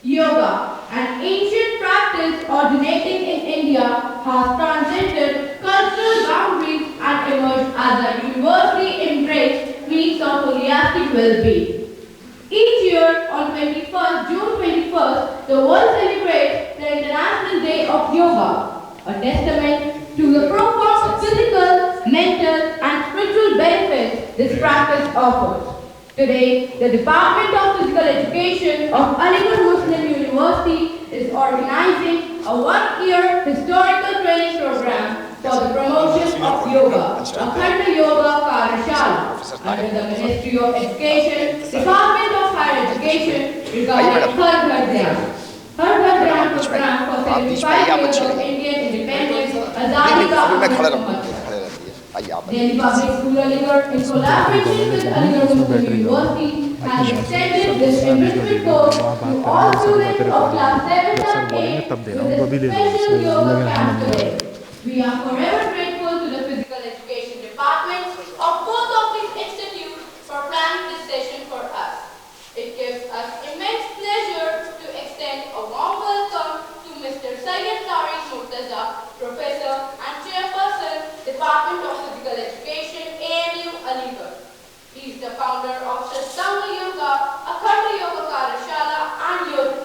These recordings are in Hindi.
Yoga, an ancient practice originating in India, has transcended cultural boundaries and emerged as a universally embraced means of holistic well-being. Each year on June 21st, the world celebrates the International Day of Yoga, a testament to the profound physical, mental, and spiritual benefits this practice offers. Today, the Department of Physical Education of Aligarh Muslim University is organizing a one-year historical training program for the promotion of yoga, Akhanda Yoga Karashala, under the Ministry of Education, Department of Higher Education, regarding Har Ghar Dhyan. Har Ghar Dhyan program for 75 years of Indian independence, Azadi Ka Amrit Mahotsav. Delhi Public School Aligarh, in collaboration with Aligarh Muslim University, has extended this enrichment course to all students of class 7 and 8 with a special yoga camp today. We are forever grateful to the Physical Education Department of both of these institutes for planning this session for us. It gives us immense pleasure to extend a warm welcome to Mr. Syed Tariq Murtaza, Professor and Chairperson, Department of Physical Education, AMU, Aligarh. He is the founder of Shastanga Yoga, Akhanda Yoga Karashala and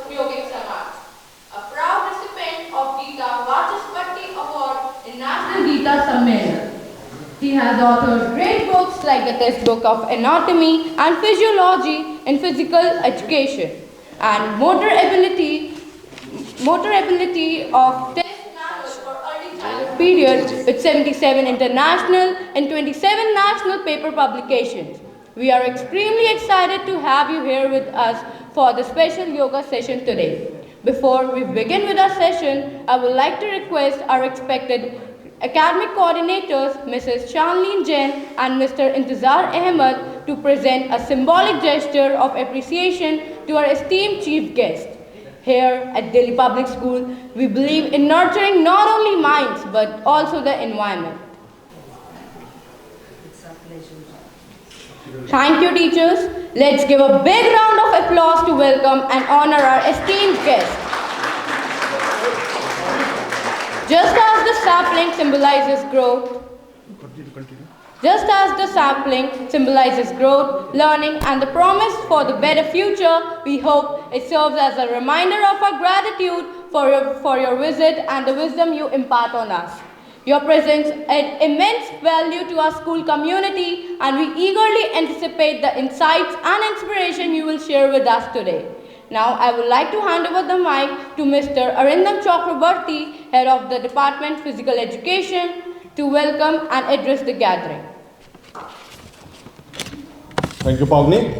Yogic Samaj, a proud recipient of Gita Vachaspati Award in National Gita Sammelan. He has authored great books like the textbook of Anatomy and Physiology in Physical Education and Motor Ability of Test Manual for Early Childhood Period with 77 international and 27 national paper publications. We are extremely excited to have you here with us for the special yoga session today. Before we begin with our session, I would like to request our expected academic coordinators, Mrs. Shanleen Jain and Mr. Intizar Ahmed, to present a symbolic gesture of appreciation to our esteemed chief guest. Here at Delhi Public School, we believe in nurturing not only minds but also the environment. Thank you, teachers. Let's give a big round of applause to welcome and honor our esteemed guest. Just as the sapling symbolizes growth, learning, and the promise for the better future, we hope it serves as a reminder of our gratitude for your visit and the wisdom you impart on us. Your presence adds immense value to our school community, and we eagerly anticipate the insights and inspiration you will share with us today. Now, I would like to hand over the mic to Mr. Arindam Chakrabarti, Head of the Department Physical Education, to welcome and address the gathering. Thank you, Pavni.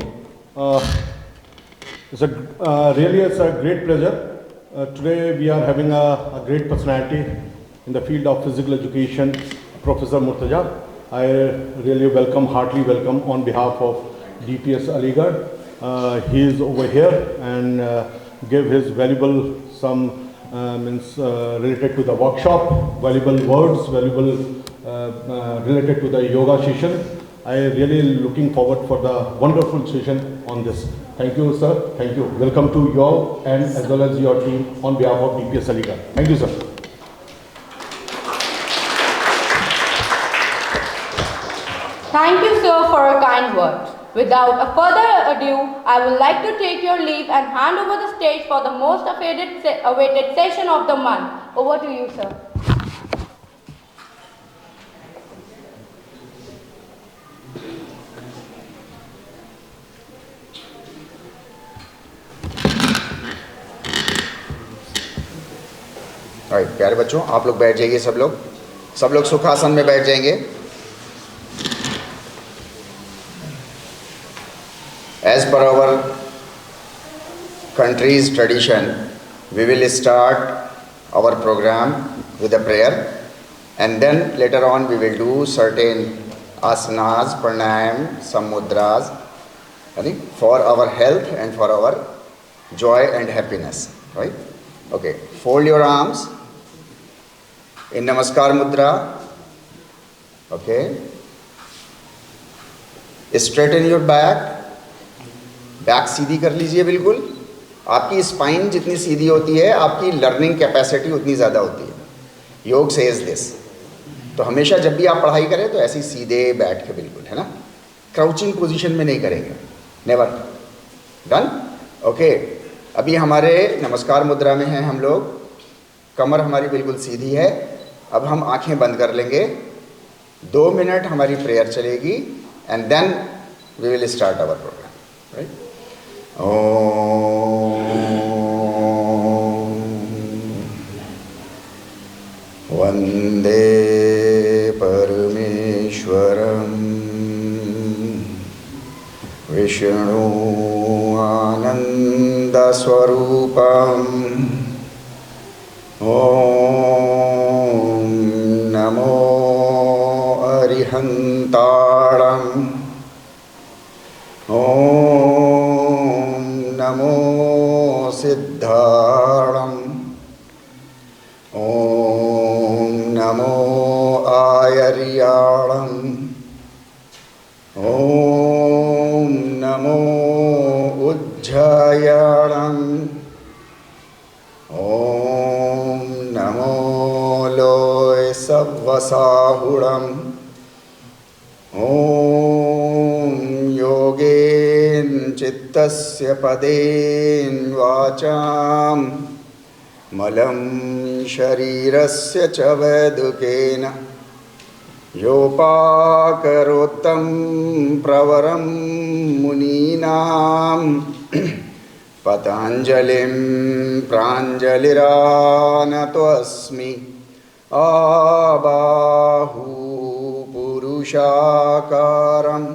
It's a great pleasure. Today we are having a great personality in the field of physical education, Professor Murtaza. I really heartily welcome on behalf of DPS Aligarh. He is over here and gave his valuable related to the workshop, valuable words, related to the yoga session. I really looking forward for the wonderful session on this. Thank you, sir. Thank you. Welcome to you all and as well as your team on behalf of DPS Aligarh. Thank you, sir. Thank you, sir, for your kind words. Without a further ado, I would like to take your leave and hand over the stage for the most awaited session of the month. Over to you, sir. प्यारे बच्चों, आप लोग बैठ जाइए। सब लोग सुखासन में बैठ जाएंगे। As per our country's tradition, we will start our program with a prayer, and then later on we will do certain asanas, pranayam, some mudras, for our health and for our joy and happiness, right? Okay, fold your arms in Namaskar Mudra, okay? Straighten your back, back सीधी कर लीजिए बिल्कुल, आपकी स्पाइन जितनी सीधी होती है, आपकी लर्निंग कैपेसिटी उतनी ज़्यादा होती है। योग सेज दिस। तो हमेशा जब भी आप पढ़ाई करें तो ऐसे ही सीधे बैठ के, बिल्कुल, है ना, क्राउचिंग पोजीशन में नहीं करेंगे, नेवर। डन? ओके। अभी हमारे नमस्कार मुद्रा में हैं हम लोग, कमर हमारी बिल्कुल सीधी है। अब हम आंखें बंद कर लेंगे, 2 मिनट हमारी प्रेयर चलेगी and then we will start our programme, right? वंदे परमेश्वरं विष्णु आनंद स्वरूपम। ओम नमो अरिहंताणं। ओम नमो सिद्धाणं। ओम नमो आयर्याणं। ओम नमो उज्जयाणं। ओम नमो लोय सव्वसाहुणम्। ओम योगेन चित्तस्य पदेन वाचां मलं शरीरस्य च वैदुकेन योपाकरोत्तं प्रवरं मुनीनां पतञ्जलिं प्राञ्जलिरानतोऽस्मि आबाहु पुरुषाकारं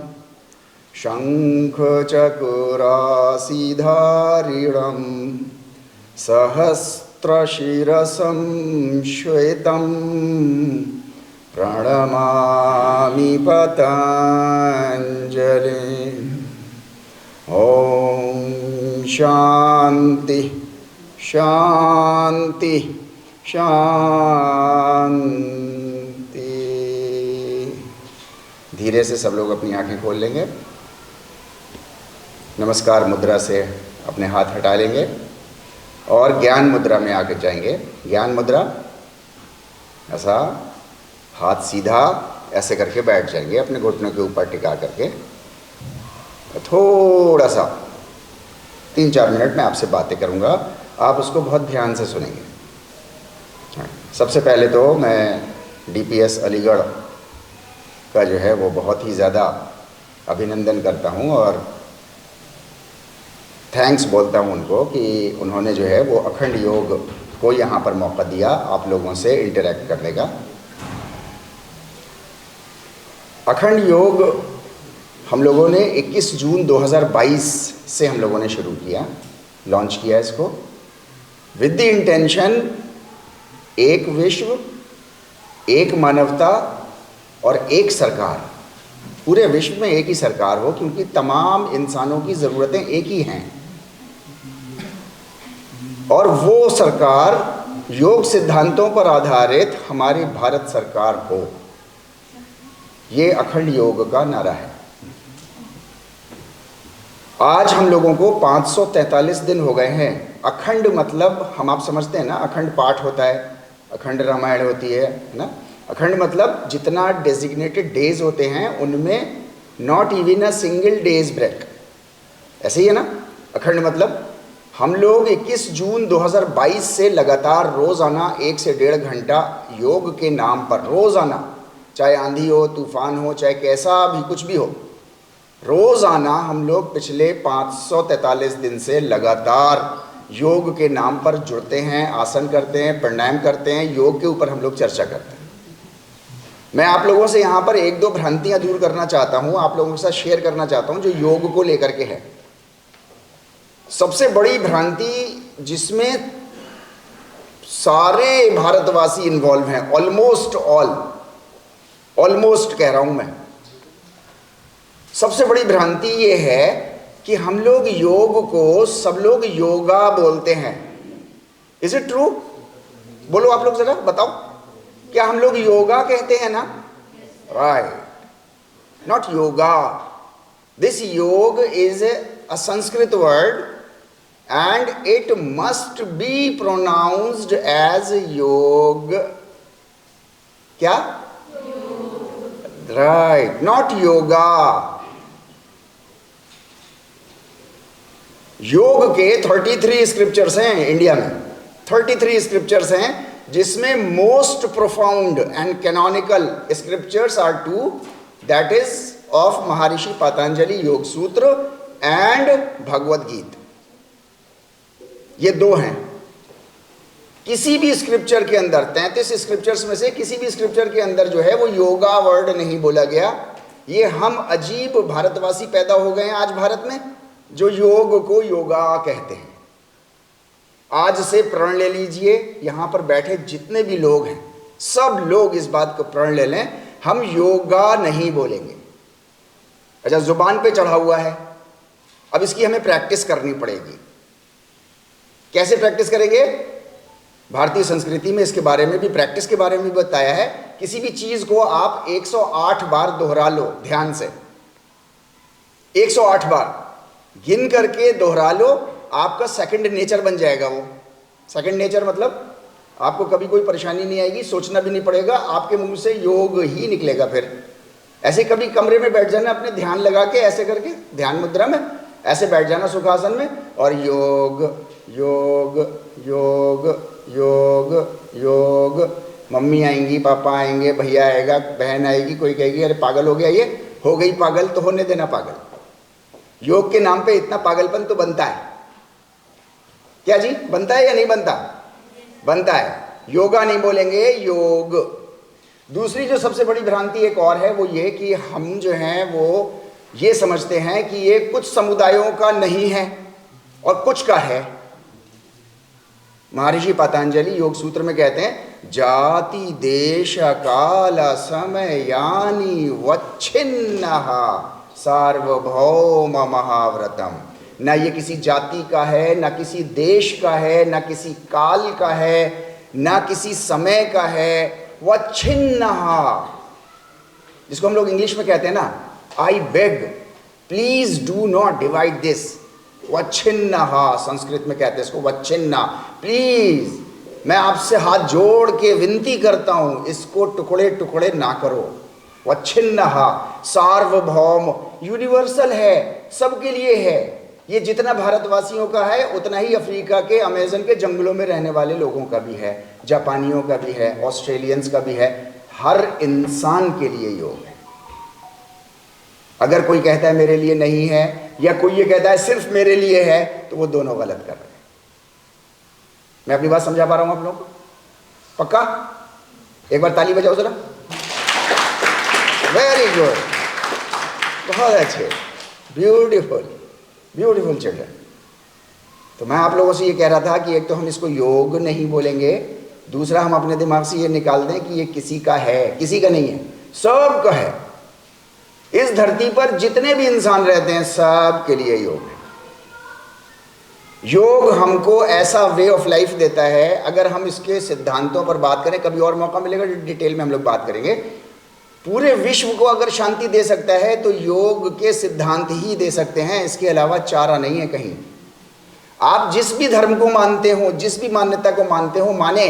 शङ्खचक्रासीधारिणं सहस्रशिरसं श्वेतं प्रणमामि पतञ्जलिम्। ओम शांति शांति शांति। धीरे से सब लोग अपनी आंखें खोल लेंगे, नमस्कार मुद्रा से अपने हाथ हटा लेंगे और ज्ञान मुद्रा में आके जाएंगे। ज्ञान मुद्रा, ऐसा हाथ सीधा ऐसे करके बैठ जाएंगे, अपने घुटनों के ऊपर टिका करके। थोड़ा सा 3-4 मिनट में आपसे बातें करूंगा, आप उसको बहुत ध्यान से सुनेंगे। सबसे पहले तो मैं डीपीएस अलीगढ़ का जो है वो बहुत ही ज़्यादा अभिनंदन करता हूं और थैंक्स बोलता हूं उनको कि उन्होंने जो है वो अखंड योग को यहाँ पर मौका दिया आप लोगों से इंटरेक्ट करने का। अखंड योग हम लोगों ने 21 जून 2022 से हम लोगों ने शुरू किया, लॉन्च किया इसको, विद द इंटेंशन एक विश्व, एक मानवता और एक सरकार। पूरे विश्व में एक ही सरकार हो, क्योंकि तमाम इंसानों की ज़रूरतें एक ही हैं, और वो सरकार योग सिद्धांतों पर आधारित हमारी भारत सरकार हो। ये अखंड योग का नारा है। आज हम लोगों को 543 दिन हो गए हैं। अखंड मतलब हम आप समझते हैं ना, अखंड पाठ होता है, अखंड रामायण होती है ना। अखंड मतलब जितना डेजिग्नेटेड डेज होते हैं उनमें not even a single days break, ऐसे ही है ना। अखंड मतलब हम लोग 21 जून 2022 से लगातार रोज़ाना 1 से 1.5 घंटा योग के नाम पर, रोज़ाना, चाहे आंधी हो, तूफान हो, चाहे कैसा भी कुछ भी हो, रोज़ाना हम लोग पिछले 543 दिन से लगातार योग के नाम पर जुड़ते हैं, आसन करते हैं, प्राणायाम करते हैं, योग के ऊपर हम लोग चर्चा करते हैं। मैं आप लोगों से यहाँ पर 1-2 भ्रांतियाँ दूर करना चाहता हूँ, आप लोगों के साथ शेयर करना चाहता हूँ जो योग को लेकर के है। सबसे बड़ी भ्रांति जिसमें सारे भारतवासी इन्वॉल्व हैं, ऑलमोस्ट कह रहा हूँ मैं, सबसे बड़ी भ्रांति ये है कि हम लोग योग को सब लोग योगा बोलते हैं। Is it true? बोलो आप लोग जरा बताओ, क्या हम लोग योगा कहते हैं ना? Right, not yoga. दिस योग is a Sanskrit word and it must be pronounced as योग. क्या? Right, not yoga. योग के 33 स्क्रिप्चर्स हैं इंडिया में, 33 स्क्रिप्चर्स हैं, जिसमें most profound and canonical scriptures are two, that is of Maharishi Patanjali योग सूत्र एंड भगवद गीता. ये दो हैं. किसी भी स्क्रिप्चर के अंदर, 33 स्क्रिप्चर्स में से किसी भी स्क्रिप्चर के अंदर जो है वो योगा वर्ड नहीं बोला गया. ये हम अजीब भारतवासी पैदा हो गए हैं आज भारत में, जो योग को योगा कहते हैं. आज से प्रण ले लीजिए, यहां पर बैठे जितने भी लोग हैं सब लोग इस बात को प्रण ले लें, हम योगा नहीं बोलेंगे. अच्छा, जुबान पे चढ़ा हुआ है, अब इसकी हमें प्रैक्टिस करनी पड़ेगी. कैसे प्रैक्टिस करेंगे? भारतीय संस्कृति में इसके बारे में भी, प्रैक्टिस के बारे में भी बताया है. किसी भी चीज को आप 108 बार दोहरा लो, ध्यान से 108 बार गिन करके दोहरा लो, आपका सेकंड नेचर बन जाएगा. वो सेकंड नेचर मतलब आपको कभी कोई परेशानी नहीं आएगी, सोचना भी नहीं पड़ेगा, आपके मुंह से योग ही निकलेगा. फिर ऐसे कभी कमरे में बैठ जाना, अपने ध्यान लगा के ऐसे करके ध्यान मुद्रा में ऐसे बैठ जाना सुखासन में, और योग योग योग योग योग. मम्मी आएंगी, पापा आएंगे, भैया आएगा, बहन आएगी, कोई कहेगी अरे पागल हो गया, ये हो गई पागल, तो होने देना पागल. योग के नाम पे इतना पागलपन तो बनता है. क्या जी, बनता है या नहीं बनता? बनता है. योगा नहीं बोलेंगे, योग. दूसरी जो सबसे बड़ी भ्रांति एक और है, वो ये कि हम जो हैं वो ये समझते हैं कि ये कुछ समुदायों का नहीं है और कुछ का है. महर्षि पतंजलि योग सूत्र में कहते हैं, जाति देश काल समय यानी वच्छिन्न सार्वभौम महाव्रतम. ना ये किसी जाति का है, ना किसी देश का है, ना किसी काल का है, ना किसी समय का है. वच्छिन्न, जिसको हम लोग इंग्लिश में कहते हैं ना, I beg please do not divide this. वच्छिन्न, संस्कृत में कहते हैं इसको वच्छिन्न. प्लीज मैं आपसे हाथ जोड़ के विनती करता हूं, इसको टुकड़े टुकड़े ना करो. वच्छिन्न सार्वभौम, यूनिवर्सल है, सबके लिए है. ये जितना भारतवासियों का है उतना ही अफ्रीका के, अमेज़न के जंगलों में रहने वाले लोगों का भी है, जापानियों का भी है, ऑस्ट्रेलियंस का भी है. हर इंसान के लिए योग है. अगर कोई कहता है मेरे लिए नहीं है, या कोई ये कहता है सिर्फ मेरे लिए है, तो वो दोनों गलत कर रहे हैं. मैं अपनी बात समझा पा रहा हूं आप लोगों को? पक्का? एक बार ताली बजाओ जरा. वेरी गुड, बहुत अच्छे, ब्यूटीफुल ब्यूटीफुल चिल्ड्रन. तो मैं आप लोगों से ये कह रहा था कि एक तो हम इसको योग नहीं बोलेंगे, दूसरा हम अपने दिमाग से ये निकाल दें कि ये किसी का है, किसी का नहीं है, सबका है. इस धरती पर जितने भी इंसान रहते हैं सब के लिए योग है. योग हमको ऐसा वे ऑफ लाइफ देता है. अगर हम इसके सिद्धांतों पर बात करें, कभी और मौका मिलेगा डिटेल में हम लोग बात करेंगे. पूरे विश्व को अगर शांति दे सकता है तो योग के सिद्धांत ही दे सकते हैं, इसके अलावा चारा नहीं है कहीं. आप जिस भी धर्म को मानते हो, जिस भी मान्यता को मानते हो, माने,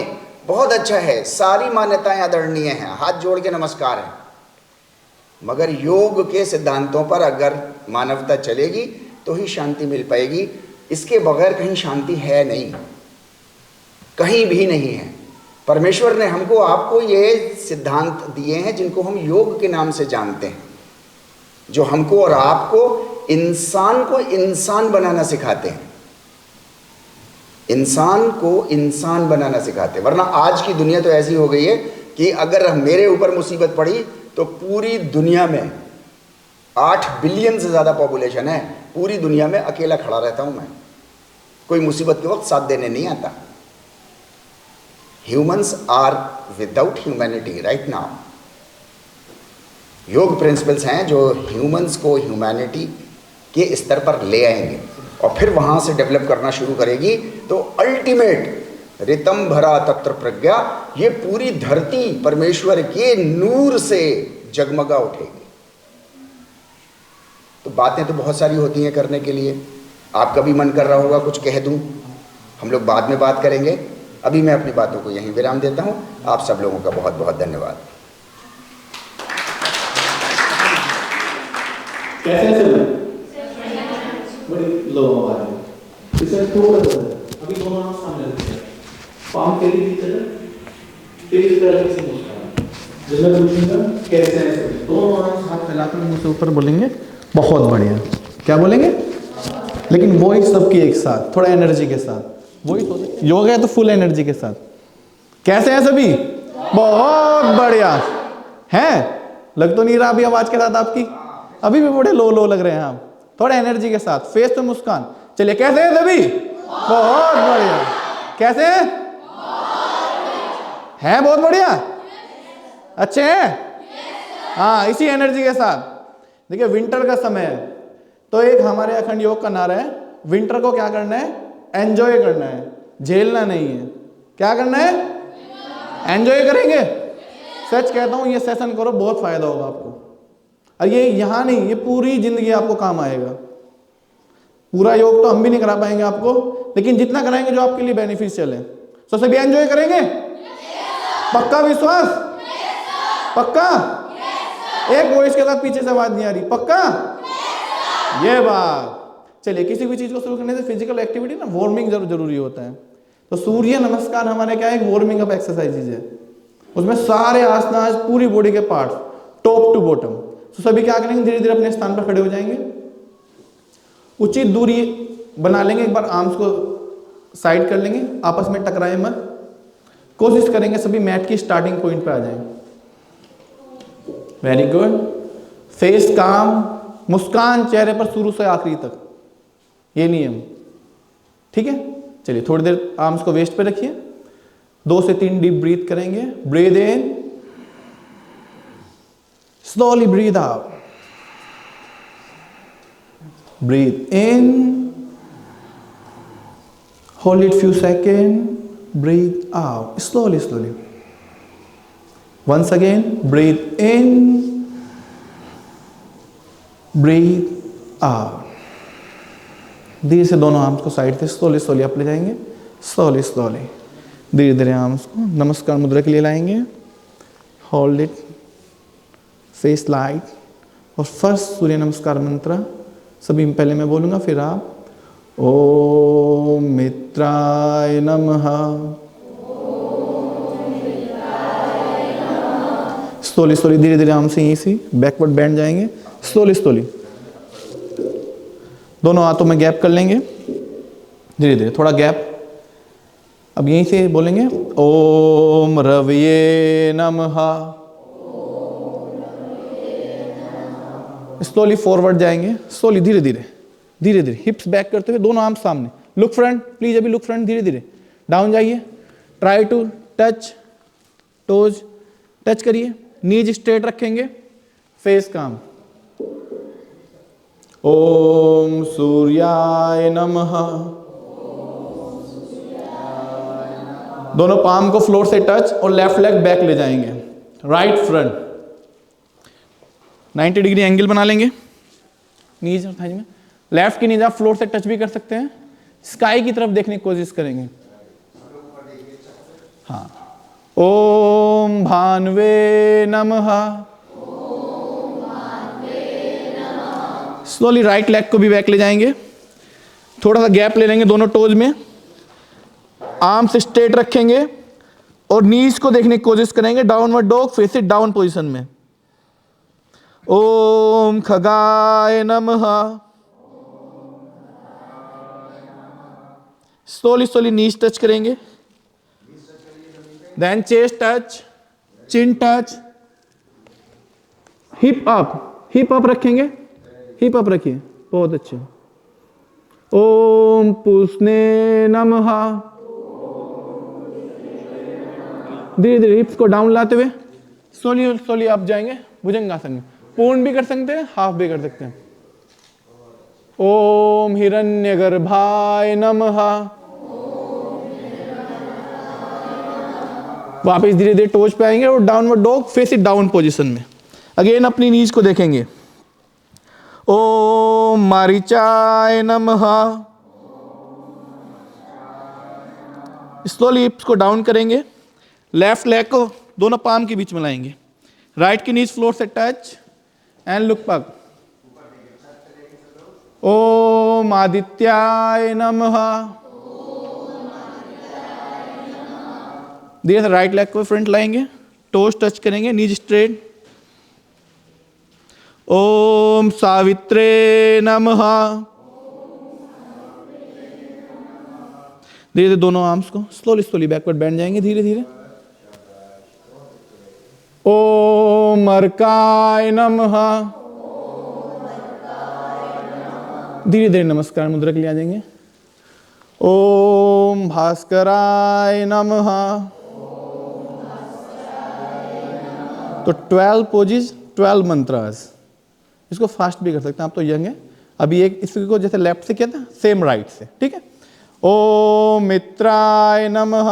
बहुत अच्छा है, सारी मान्यताएं आदरणीय हैं, हाथ जोड़ के नमस्कार है. मगर योग के सिद्धांतों पर अगर मानवता चलेगी तो ही शांति मिल पाएगी. इसके बगैर कहीं शांति है नहीं, कहीं भी नहीं है. परमेश्वर ने हमको, आपको ये सिद्धांत दिए हैं जिनको हम योग के नाम से जानते हैं, जो हमको और आपको इंसान को इंसान बनाना सिखाते हैं. इंसान को इंसान बनाना सिखाते हैं. वरना आज की दुनिया तो ऐसी हो गई है कि अगर मेरे ऊपर मुसीबत पड़ी तो पूरी दुनिया में 8 बिलियन से ज़्यादा पॉपुलेशन है, पूरी दुनिया में अकेला खड़ा रहता हूं मैं. कोई मुसीबत के वक्त साथ देने नहीं आता. Humans are without humanity right now. Yoga principles हैं जो ह्यूमंस को ह्यूमैनिटी के स्तर पर ले आएंगे और फिर वहां से डेवलप करना शुरू करेगी. तो अल्टीमेट रितम भरा तत्र प्रज्ञा, ये पूरी धरती परमेश्वर के नूर से जगमगा उठेगी. तो बातें तो बहुत सारी होती हैं करने के लिए, आपका भी मन कर रहा होगा कुछ कह दूं, हम लोग बाद में बात करेंगे। अभी मैं अपनी बातों को यहीं विराम देता हूं। आप सब लोगों का बहुत बहुत धन्यवाद। कैसे हैं सर? बड़ी लो आवाज है। इसे थोड़ा सा अभी दोनों हाथ सामने रखिए, पाम के लिए भीतर तेज करके से मुस्कुराएं। जब मैं पूछूंगा कैसे हैं सर, दोनों हाथ फैलाकर मुंह से ऊपर बोलेंगे बहुत बढ़िया। क्या बोलेंगे? लेकिन वो ही सबकी एक साथ, थोड़ा एनर्जी के साथ। वही तो योगा है तो फुल एनर्जी के साथ। कैसे हैं सभी? बहुत बढ़िया हैं। लग तो नहीं रहा अभी आवाज के साथ आपकी, अभी भी बड़े लो लो लग रहे हैं आप। थोड़ा एनर्जी के साथ, फेस पे मुस्कान। चलिए कैसे हैं सभी? बहुत बढ़िया। कैसे हैं? हैं बहुत बढ़िया, अच्छे हैं। हाँ, इसी एनर्जी के साथ। देखिए विंटर का समय है, तो एक हमारे अखंड योग का नारा है, विंटर को क्या करना है? एंजॉय करना है, झेलना नहीं है। क्या करना है? एंजॉय करेंगे। सच कहता हूं, ये सेशन करो, बहुत फायदा होगा आपको। और ये यहां नहीं, ये पूरी जिंदगी आपको काम आएगा। पूरा योग तो हम भी नहीं करा पाएंगे आपको, लेकिन जितना कराएंगे जो आपके लिए बेनिफिशियल है। तो सभी एंजॉय करेंगे? पक्का विश्वास? पक्का? एक वॉइस के साथ पीछे से आवाज नहीं आ रही। पक्का? ये बात। चलिए, किसी भी चीज को शुरू करने से फिजिकल एक्टिविटी ना, वार्मिंग जरूरी होता है। तो सूर्य नमस्कार हमारे क्या है? एक वार्मिंग अप एक्सरसाइजेज है। उसमें सारे आसनास, पूरी बॉडी के पार्ट्स, टॉप टू बॉटम। तो सभी क्या करेंगे? धीरे धीरे अपने स्थान पर खड़े हो जाएंगे, उचित दूरी बना लेंगे। एक बार आर्म्स को साइड कर लेंगे, आपस में टकराए मत। कोशिश करेंगे सभी मैट की स्टार्टिंग पॉइंट पे आ जाएं। Very good. फेस काम, मुस्कान चेहरे पर शुरू से आखिरी तक, ये नियम। ठीक है, चलिए थोड़ी देर आर्म्स को वेस्ट पे रखिए। 2 से 3 डीप ब्रीथ करेंगे। Breathe in, slowly breathe out. Breathe in, hold it few seconds, breathe out slowly slowly. Once again, breathe in, breathe out. धीरे से दोनों आर्म्स को साइड से स्लोली स्लोली अप ले जाएंगे। स्लोली स्लोली धीरे धीरे आर्म्स को नमस्कार मुद्रा के लिए लाएंगे। Hold it, face light. और फर्स्ट सूर्य नमस्कार मंत्र सभी पहले मैं बोलूंगा, फिर आप। ओम मित्राय नमः। स्लोली स्लोली धीरे धीरे आर्म से यहीं से बैकवर्ड बैंड जाएंगे। स्लोली स्लोली दोनों हाथों में गैप कर लेंगे, धीरे धीरे थोड़ा गैप। अब यहीं से बोलेंगे ओम रवये नमः। स्लोली फॉरवर्ड जाएंगे, स्लोली धीरे धीरे धीरे धीरे हिप्स बैक करते हुए, दोनों आर्म सामने। लुक फ्रंट प्लीज, अभी लुक फ्रंट। धीरे धीरे डाउन जाइए। Try to touch toes, touch करिए। नीज स्ट्रेट रखेंगे, फेस काम। ओम सूर्याय नमः। दोनों पाम को फ्लोर से टच और लेफ्ट लेग बैक ले जाएंगे। राइट फ्रंट 90 डिग्री एंगल बना लेंगे नीज और थाई में। लेफ्ट की नीज आप फ्लोर से टच भी कर सकते हैं। स्काई की तरफ देखने की कोशिश करेंगे। हाँ, ओम भानवे नमः। स्लोली राइट लेग को भी बैक ले जाएंगे। थोड़ा सा गैप ले लेंगे दोनों टोज में। आर्म्स स्ट्रेट रखेंगे और नीज को देखने की कोशिश करेंगे। Downward dog, face it down position में। ओम खगाय नमः। स्लोली स्लोली नीज टच करेंगे, देन चेस्ट टच, चिन टच, हिप अप रखेंगे। हिप अप रखिए, बहुत अच्छे। ओम पुष्णे नमः। धीरे धीरे हिप्स को डाउन लाते हुए स्लोली स्लोली अप जाएंगे भुजंगासन में। पूर्ण भी कर सकते हैं, हाफ भी कर सकते हैं। ओम हिरण्यगर्भाय नमः। वापस धीरे धीरे टोज पे आएंगे और downward dog, face it down position में। अगेन अपनी नीज को देखेंगे। ओम मारीचाय नमः। स्लोली हिप्स को डाउन करेंगे, लेफ्ट लेग को दोनों पाम के बीच में लाएंगे, राइट की नीज फ्लोर से टच एंड लुक अप। ओम आदित्याय नमः। धीरे से राइट लेग को फ्रंट लाएंगे, टोस टच करेंगे, नीज स्ट्रेट। ओम सावित्रे नमः। धीरे धीरे दोनों आर्म्स को स्लोली स्लोली बैकवर्ड बैंड जाएंगे धीरे धीरे। ओम अर्काय नमः। धीरे धीरे नमस्कार मुद्रा के लिए आ जाएंगे। ओम भास्कराय नमः। तो 12 पोजेज 12 मंत्रास, इसको फास्ट भी कर सकते हैं आप, तो यंग है। अभी एक इसको जैसे लेफ्ट से किया था सेम राइट से, ठीक है। ओम मित्राय नमः।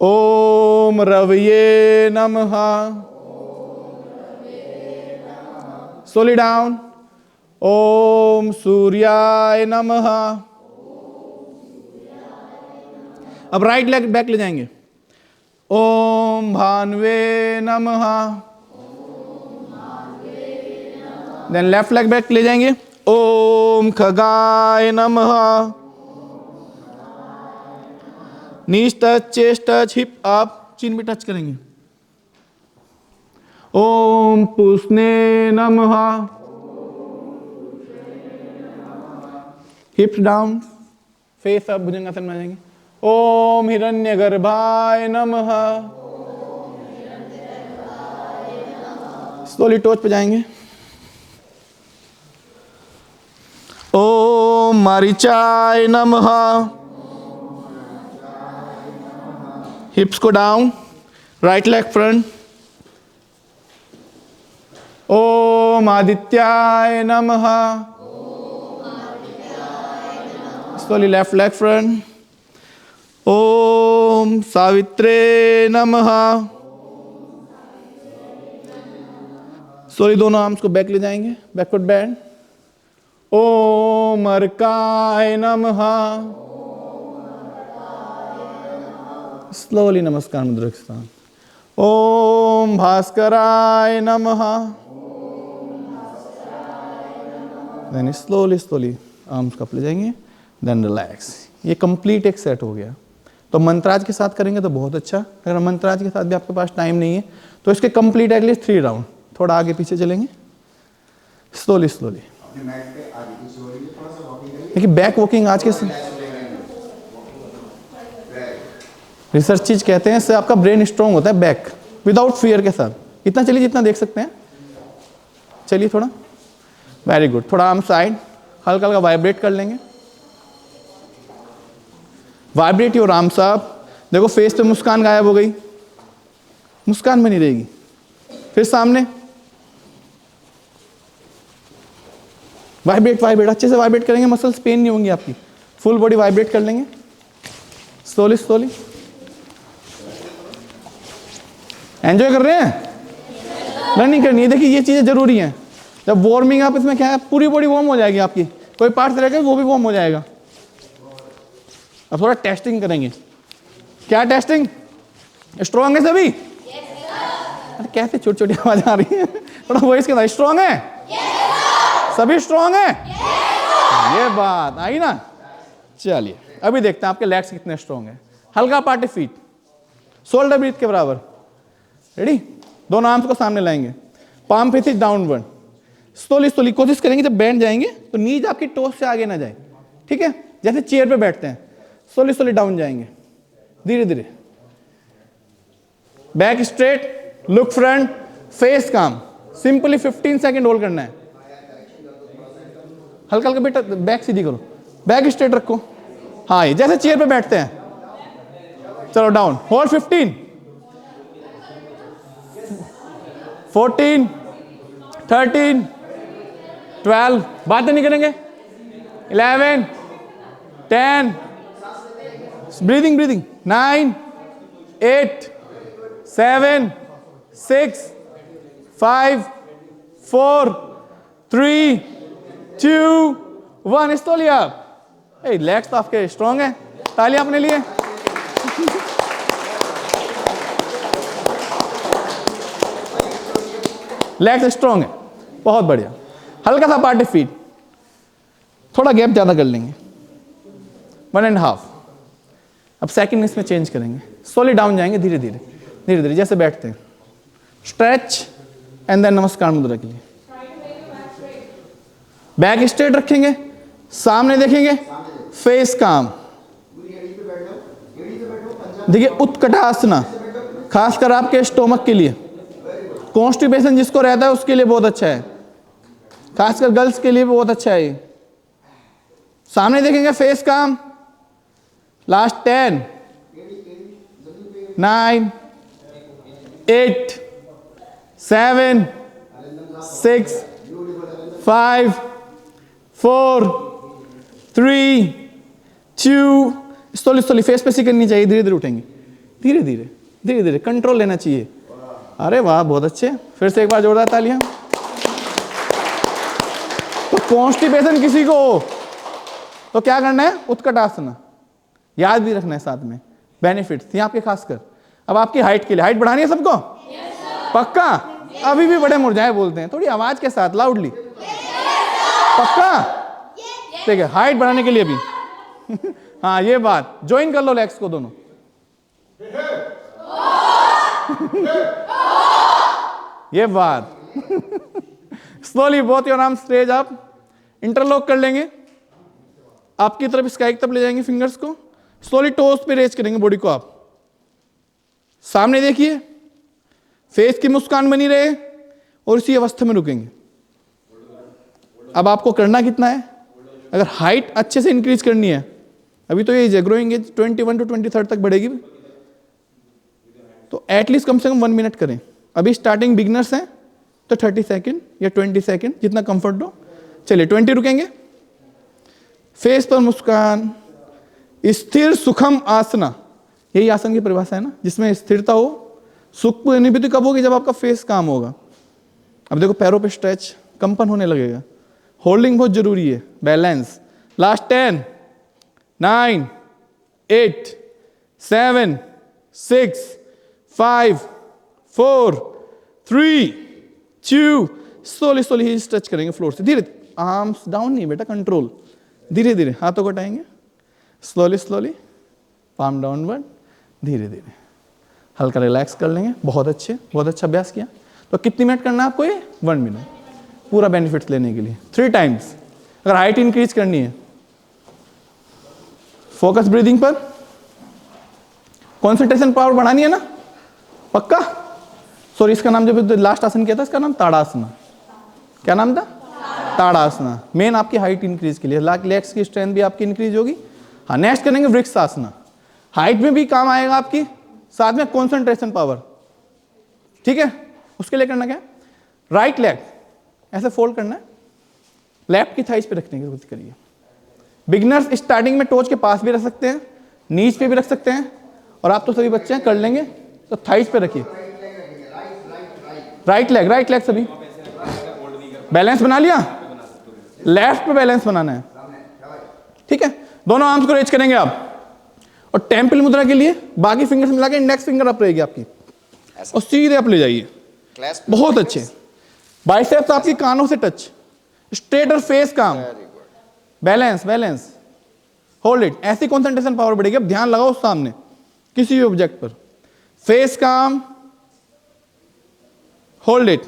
ओम रवये नमः। Slowly down. ओम सूर्याय नमः। अब राइट लेग बैक ले जाएंगे। ओम भानवे नमः। देन लेफ्ट लेग बैक ले जाएंगे। ओम खगाय नमः। Knees touch, chest touch, hip up, chin भी टच करेंगे। ओम पुष्णे नमः। Hips down, face up, bhujangasana में आ जाएंगे। ओम हिरण्यगर्भाय नमः। स्लोली टोच पे जाएंगे। ओम मारीचाय नमः। हिप्स को डाउन, राइट लेग फ्रंट। ओम आदित्याय नमः। Slowly left leg front. ओम सावित्रे नमः। स्लोली दोनों आर्म्स को बैक ले जाएंगे, बैकवर्ड बैंड। ओम अर्काय नमः। स्लोली नमस्कार मुद्रा के साथ। ओम भास्कराय नमः। देन स्लोली स्लोली आर्म्स को ले जाएंगे, देन रिलैक्स। ये कंप्लीट एक सेट हो गया। तो मंत्राज के साथ करेंगे तो बहुत अच्छा। अगर मंत्राज के साथ भी आपके पास टाइम नहीं है तो इसके कंप्लीट एटलीस्ट 3 राउंड, थोड़ा आगे पीछे चलेंगे स्लोली स्लोली। देखिए बैक वॉकिंग आज के रिसर्च चीज कहते हैं, इससे आपका ब्रेन स्ट्रांग होता है बैक विदाउट फियर के साथ। इतना चलिए जितना देख सकते हैं, चलिए थोड़ा, वेरी गुड। थोड़ा आर्म साइड, हल्का हल्का वाइब्रेट कर लेंगे। Vibrate your arms up. देखो फेस पे मुस्कान गायब हो गई, मुस्कान में नहीं रहेगी। फिर सामने वाइब्रेट वाइब्रेट, अच्छे से वाइब्रेट करेंगे, मसल्स पेन नहीं होंगी आपकी। फुल बॉडी वाइब्रेट कर लेंगे स्लोली स्लोली। एंजॉय कर रहे हैं? रनिंग करनी है। देखिए ये चीजें जरूरी हैं। जब वार्मिंग अप, इसमें क्या है, पूरी बॉडी वार्म हो जाएगी आपकी, कोई पार्ट रहेगा वो भी वार्म हो जाएगा। अब थोड़ा टेस्टिंग करेंगे। क्या टेस्टिंग? स्ट्रॉन्ग है सभी? अरे कैसे छोटी छोटी आवाज आ रही है, थोड़ा वॉइस के साथ। स्ट्रॉन्ग है सभी? स्ट्रॉन्ग है? ये बात आई ना। चलिए अभी देखते हैं आपके लेग्स कितने स्ट्रॉन्ग है। हल्का पार्टी फीट, शोल्डर ब्रीथ के बराबर। रेडी? दोनों आर्म्स को सामने लाएंगे, palm faces downward. Slowly slowly कोशिश करेंगे जब बैंड जाएंगे तो नीज आपकी टोस से आगे ना जाए, ठीक है? जैसे चेयर पे बैठते हैं, स्लोली स्लोली डाउन जाएंगे धीरे धीरे। Back straight, look front, face काम। सिंपली 15 सेकेंड होल्ड करना है। हल्का हल्का बेटा बैक सीधी करो, बैक स्ट्रेट रखो। हाँ, ये जैसे चेयर पे बैठते हैं। चलो डाउन, होल्ड 15, 14, 13, 12, बातें नहीं करेंगे, 11, 10, breathing breathing, 9, 8, 7, 6, 5 4 3 2 1 slowly up. Legs तो आपके स्ट्रांग है, तालियां अपने लिए। लेग्स स्ट्रांग है, बहुत बढ़िया। हल्का सा पार्टी फीट, थोड़ा गैप ज्यादा कर लेंगे, 1.5। अब सेकंड इसमें चेंज करेंगे, स्लोली डाउन जाएंगे, धीरे धीरे धीरे धीरे, जैसे बैठते हैं। स्ट्रेच एंड देन नमस्कार मुद्रा के लिए। बैक स्ट्रेट रखेंगे, सामने देखेंगे, फेस काम। देखिए उत्कटासना, खासकर आपके स्टोमक के लिए, कॉन्स्टिपेशन जिसको रहता है उसके लिए बहुत अच्छा है, खासकर गर्ल्स के लिए भी बहुत अच्छा है ये। सामने देखेंगे, फेस काम। लास्ट 10 9 8 7 6 5 4 3 2 स्लोली फेस पे सी करनी चाहिए, धीरे धीरे उठेंगे, धीरे धीरे धीरे धीरे, कंट्रोल लेना चाहिए। अरे वाह, बहुत अच्छे। फिर से एक बार जोरदार तालियां। तो कॉन्स्टिपेशन किसी को हो तो क्या करना है, उत्कटासना याद भी रखना है, साथ में बेनिफिट्स ये आपके खासकर। अब आपकी हाइट के लिए, हाइट बढ़ानी है सबको? पक्का? अभी भी बड़े मुरझाए बोलते हैं, थोड़ी आवाज के साथ लाउडली। पक्का? ठीक है, हाइट बढ़ाने के लिए भी हाँ ये बात, ज्वाइन कर लो लेग्स को दोनों। ये बात slowly both your arms straight up, interlock कर लेंगे, आपकी तरफ स्काई की तरफ ले जाएंगे फिंगर्स को, स्लोली टोस पे रेज करेंगे बॉडी को। आप सामने देखिए, फेस की मुस्कान बनी रहे और इसी अवस्था में रुकेंगे। अब आपको करना कितना है, अगर हाइट अच्छे से इंक्रीज करनी है, अभी तो ये ग्रोइंग एज 21 to 23 तक बढ़ेगी, तो एटलीस्ट कम से कम 1 मिनट करें। अभी स्टार्टिंग बिगिनर्स हैं तो 30 सेकेंड या 20 सेकेंड, जितना कंफर्ट हो। चलिए 20 रुकेंगे। फेस पर मुस्कान, स्थिर सुखम आसना, यही आसन की परिभाषा है ना, जिसमें स्थिरता हो। सुख की अनुभूति कब होगी, जब आपका फेस काम होगा। अब देखो पैरों पे स्ट्रेच, कंपन होने लगेगा। होल्डिंग बहुत जरूरी है, बैलेंस। लास्ट 10 9 8 7 6 5 4 3 2 स्लोली ही स्ट्रेच करेंगे फ्लोर से, धीरे। आर्म्स डाउन नहीं बेटा, कंट्रोल, धीरे धीरे हाथों को हटाएंगे, स्लोली पाम डाउनवर्ड, धीरे धीरे हल्का रिलैक्स कर लेंगे। बहुत अच्छे, बहुत अच्छा अभ्यास किया। तो कितनी मिनट करना है आपको ये? 1 मिनट, पूरा बेनिफिट्स लेने के लिए 3 टाइम्स। अगर हाइट इंक्रीज करनी है, फोकस ब्रीदिंग पर, कंसंट्रेशन पावर बढ़ानी है ना, पक्का? सॉरी, इसका नाम जब लास्ट आसन किया था, इसका नाम ताड़ासना। क्या नाम था? ताड़ासना। मेन आपकी हाइट इंक्रीज के लिए, लेग्स की स्ट्रेंथ भी आपकी इंक्रीज होगी। हाँ, नेक्स्ट करेंगे वृक्षासना। हाइट में भी काम आएगा आपकी, साथ में कंसंट्रेशन पावर। ठीक है, उसके लिए करना क्या है, राइट लेग ऐसे फोल्ड करना है, लेफ्ट की थाइस पे रखने की कोशिश करिए। बिगिनर्स स्टार्टिंग में टोच के पास भी रख सकते हैं, नीज पे भी रख सकते हैं, और आप तो सभी बच्चे हैं, कर लेंगे तो थाइस पे रखिए। राइट लेग सभी बैलेंस बना लिया, लेफ्ट पे बैलेंस बनाना है। ठीक है, दोनों आर्म्स को रेज करेंगे आप, और टेम्पल मुद्रा के लिए बाकी फिंगर्स मिला के इंडेक्स फिंगर अप रहेगी आपकी, और सीधे अप ले जाइए। बहुत अच्छे। बाइसेप्स आपकी कानों से टच, स्ट्रेट और फेस काम, बैलेंस होल्ड इट। ऐसी कंसंट्रेशन पावर बढ़ेगी। अब ध्यान लगाओ सामने किसी भी ऑब्जेक्ट पर, फेस काम, होल्ड इट।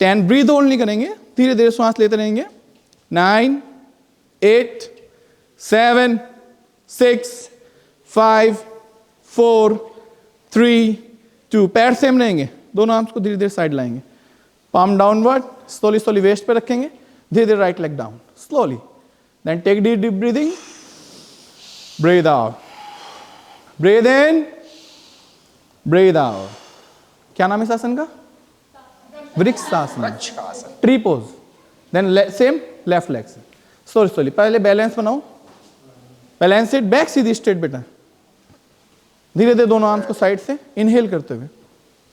10 ब्रीथ होल्ड नहीं करेंगे, धीरे धीरे श्वास लेते रहेंगे। 9 8 7 6 5 4 3 2, पैर सेम रहेंगे, दोनों आर्म्स को धीरे धीरे साइड लाएंगे, पाम डाउनवर्ड, स्लोली वेस्ट पे रखेंगे, धीरे धीरे right leg down, slowly. Then take deep breathing, breathe out, breathe in, breathe out. क्या नाम है इस आसन का? Vrikshasana, tree pose. Then same left leg से स्लोली, पहले बैलेंस बनाओ, बैलेंस इट, बैक सीधी स्ट्रेट बेटा, धीरे धीरे दोनों आर्म्स को साइड से इनहेल करते हुए,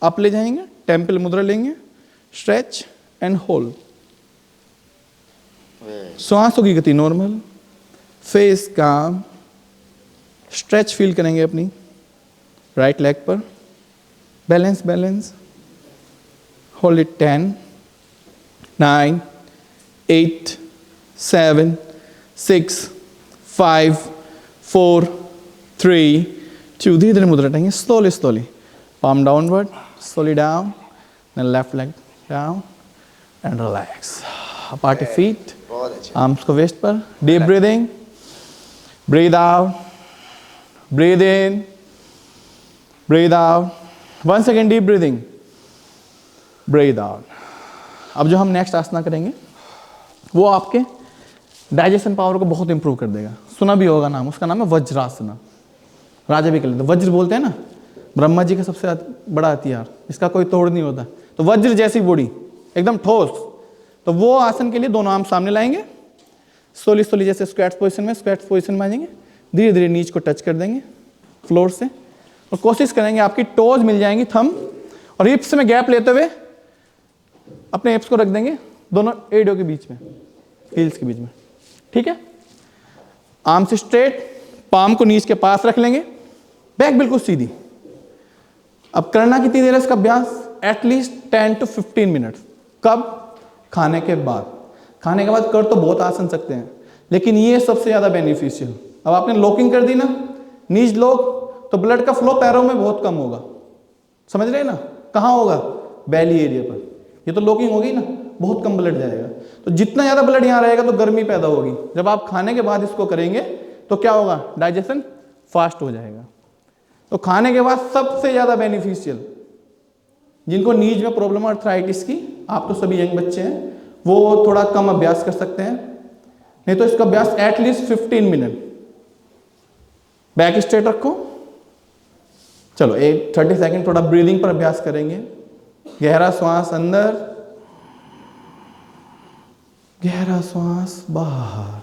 अप ले जाएंगे, टेम्पल मुद्रा लेंगे, स्ट्रेच एंड होल्ड। श्वासों की गति नॉर्मल, फेस काम, स्ट्रेच फील करेंगे अपनी राइट लेग पर, बैलेंस बैलेंस, होल्ड इट 10, 9, 8, 7, 6, 5, 4, 3, 2, धीरे धीरे मुद्रा हटाएंगे, slowly slowly, palm downward, slowly down, then left leg down and relax. Apart your feet, बहुत अच्छा। arms को waist पर, deep breathing, breathe out, breathe in, breathe out, once again deep breathing, breathe out. अब जो हम नेक्स्ट आसना करेंगे वो आपके डाइजेशन पावर को बहुत इंप्रूव कर देगा। सुना भी होगा नाम, उसका नाम है वज्रासना, राजा भी कर लेते, वज्र बोलते हैं ना, ब्रह्मा जी का सबसे बड़ा हथियार, इसका कोई तोड़ नहीं होता। तो वज्र जैसी बॉडी एकदम ठोस, तो वो आसन के लिए दोनों आर्म सामने लाएंगे, स्लोली स्लोली जैसे स्क्वैट पोजीशन में आ जाएंगे, धीरे धीरे नीच को टच कर देंगे फ्लोर से, और कोशिश करेंगे आपकी टोज मिल जाएंगी थंब, और हिप्स में गैप लेते हुए अपने हिप्स को रख देंगे दोनों एडो के बीच में, हील्स के बीच में, ठीक है। आर्म से स्ट्रेट, पाम को नीच के पास रख लेंगे, बैक बिल्कुल सीधी। अब करना कितनी देर है इसका अभ्यास? At least 10 to 15 minutes. कब? खाने के बाद। खाने के बाद कर तो बहुत आसन सकते हैं, लेकिन ये सबसे ज्यादा बेनिफिशियल। अब आपने लॉकिंग कर दी ना, नीज लॉक, तो ब्लड का फ्लो पैरों में बहुत कम होगा, समझ रहे हैं ना? कहाँ होगा? बेली एरिया पर। ये तो लॉकिंग होगी ना, बहुत कम ब्लड जाएगा। तो जितना ज्यादा ब्लड यहाँ रहेगा तो गर्मी पैदा होगी। जब आप खाने के बाद इसको करेंगे तो क्या होगा? डाइजेशन फास्ट हो जाएगा। तो खाने के बाद सबसे ज्यादा बेनिफिशियल, जिनको नीज में प्रॉब्लम है अर्थराइटिस की, आप तो सभी यंग बच्चे हैं, वो थोड़ा कम अभ्यास कर सकते हैं, नहीं तो इसका अभ्यास एटलीस्ट 15 मिनट। बैक स्ट्रेट रखो, चलो एक 30 सेकंड थोड़ा ब्रीदिंग पर अभ्यास करेंगे। गहरा श्वास अंदर, गहरा श्वास बाहर,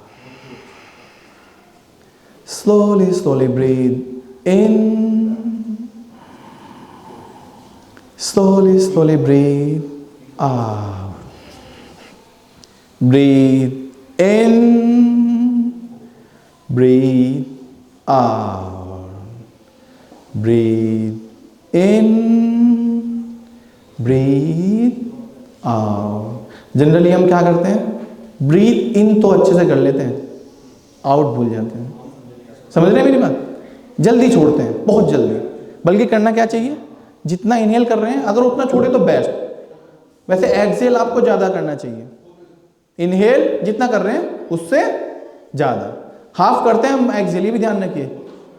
slowly slowly breathe in, slowly slowly breathe out, breathe in, breathe out, breathe in, breathe out। Generally हम क्या करते हैं? ब्रीथ इन तो अच्छे से कर लेते हैं, आउट भूल जाते हैं। समझ रहे हैं मेरी बात? जल्दी छोड़ते हैं, बहुत जल्दी। बल्कि करना क्या चाहिए? जितना इनहेल कर रहे हैं अगर उतना छोड़े तो बेस्ट। वैसे एक्सहेल आपको ज्यादा करना चाहिए, इनहेल जितना कर रहे हैं उससे ज्यादा। हाफ करते हैं हम एक्सहेल, ये भी ध्यान रखिए।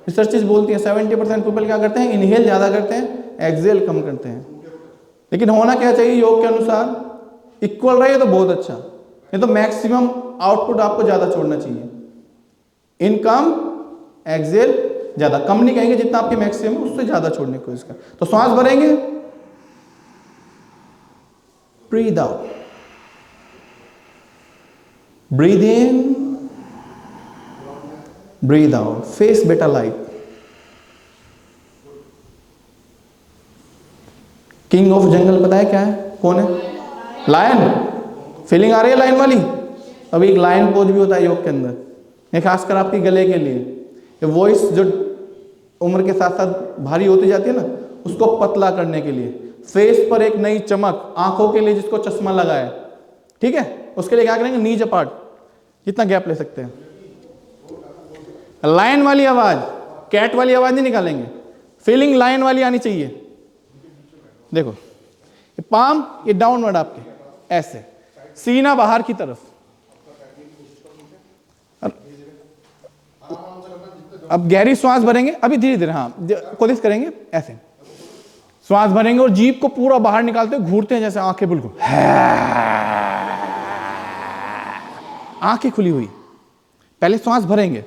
रिसर्चेस बोलती है 70% पीपल क्या करते हैं? इनहेल ज्यादा करते हैं, एक्सहेल कम करते हैं। लेकिन होना क्या चाहिए? योग के अनुसार इक्वल रहे तो बहुत अच्छा, नहीं तो मैक्सिमम आउटपुट आपको ज्यादा छोड़ना चाहिए। इनकम एक्सहेल ज्यादा, कम नहीं कहेंगे, जितना आपके मैक्सिमम उससे ज्यादा छोड़ने की कोशिश कर। तो श्वास भरेंगे, breathe out, breathe in, breathe out, face बेटा लाइट। किंग ऑफ जंगल पता है क्या है? कौन है? लायन। फीलिंग आ रही है लायन वाली? अभी एक लायन पोज भी होता है योग के अंदर, ये खासकर आपके गले के लिए। ये वॉइस जो उम्र के साथ साथ भारी होती जाती है ना, उसको पतला करने के लिए, फेस पर एक नई चमक, आंखों के लिए जिसको चश्मा लगा है, ठीक है, उसके लिए क्या करेंगे? नीज अपार्ट, जितना गैप ले सकते हैं। लायन वाली आवाज, कैट वाली आवाज नहीं निकालेंगे, फीलिंग लायन वाली आनी चाहिए। देखो ये पाम, ये डाउनवर्ड आपके ऐसे, सीना बाहर की तरफ। अब गहरी श्वास भरेंगे, अभी धीरे धीरे, हाँ कोशिश करेंगे ऐसे श्वास भरेंगे और जीभ को पूरा बाहर निकालते हुए घूरते हैं जैसे, आंखें बिल्कुल, आंखें खुली हुई। पहले श्वास भरेंगे,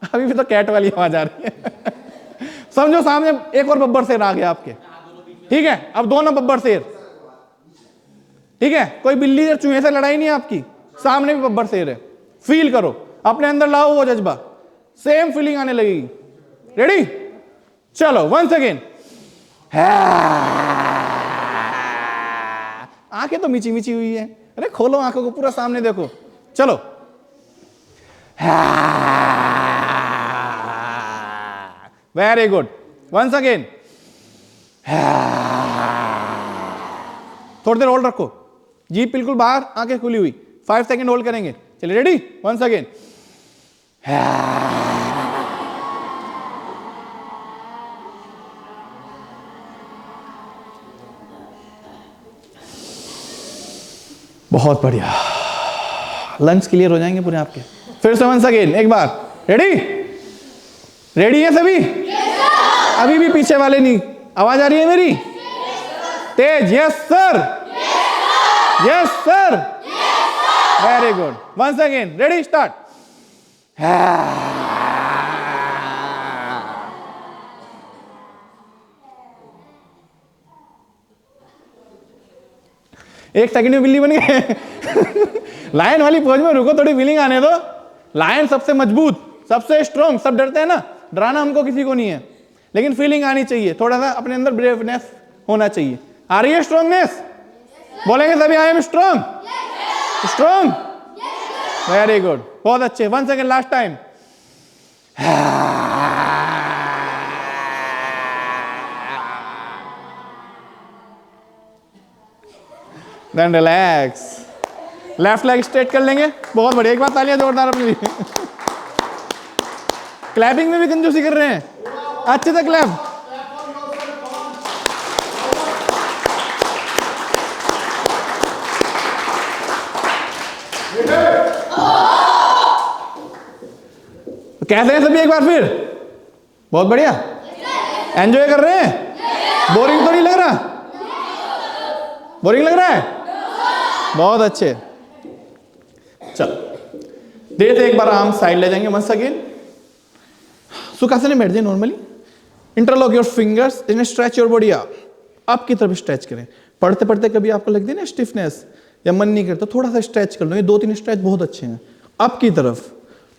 अभी भी तो कैट वाली आवाज आ रही है। समझो सामने एक और बब्बर शेर आ गया आपके, ठीक है? अब दोनों बब्बर शेर, ठीक है? कोई बिल्ली या चूहे से लड़ाई नहीं है आपकी, सामने भी बब्बर शेर है। फील करो, अपने अंदर लाओ वो जज्बा, सेम फीलिंग आने लगेगी। रेडी, चलो वंस अगेन। आंखें तो मिची मिची हुई है, अरे खोलो आंखों को, पूरा सामने देखो, चलो। Very good, once again. थोड़ी देर होल्ड रखो, जीभ बिल्कुल बाहर, आंखें खुली हुई, 5 सेकेंड होल्ड करेंगे। चलिए रेडी, वंस अगेन। बहुत बढ़िया, लंग्स क्लियर हो जाएंगे पूरे आपके। फिर से वंस अगेन, एक बार, रेडी, रेडी है सभी? अभी भी पीछे वाले नहीं, आवाज आ रही है मेरी? Tej, yes sir, yes sir, very good. Once again, ready, start. एक सेकंड में बिल्ली बन गए। लायन वाली पोज में रुको, थोड़ी फीलिंग आने दो। लायन सबसे मजबूत, सबसे स्ट्रॉन्ग, सब डरते हैं ना, डराना हमको किसी को नहीं है, लेकिन फीलिंग आनी चाहिए, थोड़ा सा अपने अंदर ब्रेवनेस होना चाहिए। आ रही है स्ट्रॉन्गनेस? बोलेंगे सभी, I am strong, strong, very good, बहुत अच्छे। One second, last time. Then relax, left leg straight कर लेंगे, बहुत बढ़िया। एक बार तालियां जोरदार अपने लिए। क्लैपिंग में भी कंजूसी कर रहे हैं, अच्छे से क्लैप। कैसे हैं सभी? एक बार फिर, बहुत बढ़िया, एंजॉय कर रहे हैं? बोरिंग तो नहीं लग रहा? बोरिंग लग रहा है? बहुत अच्छे। चलो धीरे से एक बार आर्म साइड ले जाएंगे, वंस अगेन। सुखासन में बैठ जाए normally. Interlock your fingers and stretch your body up की तरफ स्ट्रेच करें। पढ़ते पढ़ते कभी आपको लगती है ना स्टिफनेस या मन नहीं करता, थोड़ा सा स्ट्रेच कर लो। ये 2-3 स्ट्रेच बहुत अच्छे हैं। अप की तरफ,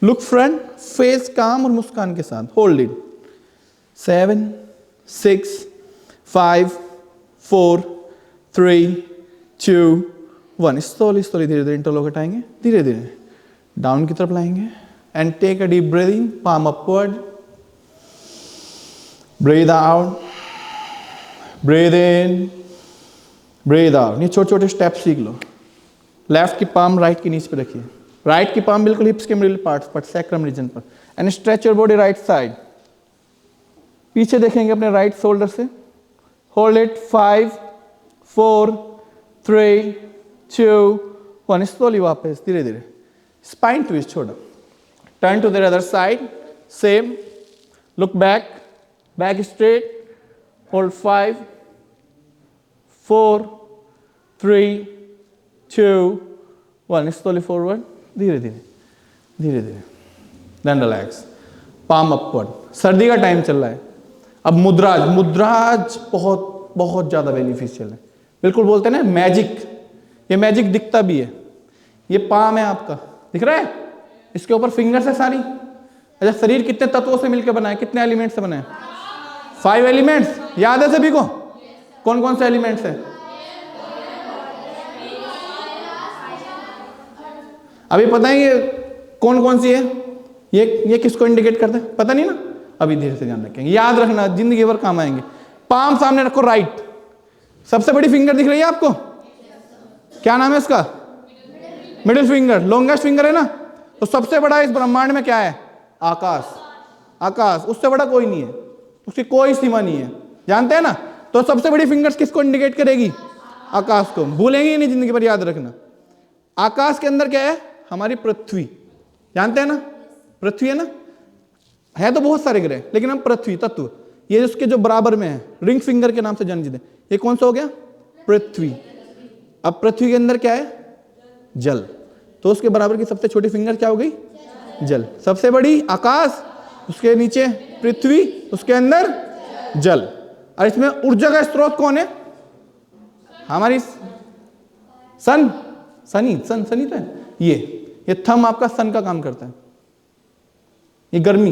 लुक फ्रंट, फेस काम और मुस्कान के साथ। Hold it. 7, 6, 5, 4, 3, 2, 1। स्लोली स्लोली धीरे धीरे इंटरलॉक हटाएंगे, धीरे धीरे डाउन की तरफ लाएंगे and take a deep breathing, palm upward, breathe out, breathe in, breathe out. ये छोटे छोटे स्टेप सीख लो। लेफ्ट की पाम राइट की नीच पे रखिए, राइट की पाम बिल्कुल हिप्स के मिडिल पार्ट पर, सैक्रम रीजन पर, and stretch your body right side. पीछे देखेंगे अपने राइट शोल्डर से। Hold it. 5, 4, 3, 2, 1। स्लोली वापस धीरे धीरे। स्पाइन ट्विस्ट छोड़ो। Turn to the other side, same. Look back, back straight. Hold 5, 4, 3, 2, 1। Slowly forward, धीरे धीरे धीरे धीरे। Then relax, palm upward. सर्दी का टाइम चल रहा है, अब मुद्राज, मुद्राज बहुत बहुत ज्यादा बेनिफिशियल है। बिल्कुल बोलते हैं ना मैजिक, ये मैजिक दिखता भी है। ये पाम है आपका, दिख रहा है? इसके ऊपर फिंगर्स है सारी। अच्छा, शरीर कितने तत्वों से मिलकर बना है? कितने एलिमेंट से बना है? 5 एलिमेंट्स। याद है सभी को? कौन कौन से एलिमेंट्स है? अभी पता है ये कौन कौन सी है? ये किसको इंडिकेट करता है? पता नहीं ना? अभी धीरे से ध्यान रखेंगे, याद रखना, जिंदगी भर काम आएंगे। पाम सामने रखो, राइट। सबसे बड़ी फिंगर दिख रही है आपको? क्या नाम है इसका? मिडिल फिंगर, लॉन्गेस्ट फिंगर है ना? तो सबसे बड़ा इस ब्रह्मांड में क्या है? आकाश। आकाश, उससे बड़ा कोई नहीं है, उसकी कोई सीमा नहीं है, जानते हैं ना? तो सबसे बड़ी फिंगर्स किसको इंडिकेट करेगी? आकाश को। भूलेंगे ही नहीं जिंदगी भर, याद रखना। आकाश के अंदर क्या है? हमारी पृथ्वी, जानते हैं ना? पृथ्वी है ना? है तो बहुत सारे ग्रह, लेकिन हम पृथ्वी तत्व, ये उसके जो बराबर में है, रिंग फिंगर के नाम से जाने जाते हैं। ये कौन सा हो गया? पृथ्वी। अब पृथ्वी के अंदर क्या है? जल। तो उसके बराबर की सबसे छोटी फिंगर क्या हो गई? जल। सबसे बड़ी आकाश, उसके नीचे पृथ्वी, उसके अंदर जल। और इसमें ऊर्जा का स्रोत कौन है? हमारी सन। सनी तो है। ये थंब आपका सन का काम करता है। ये गर्मी,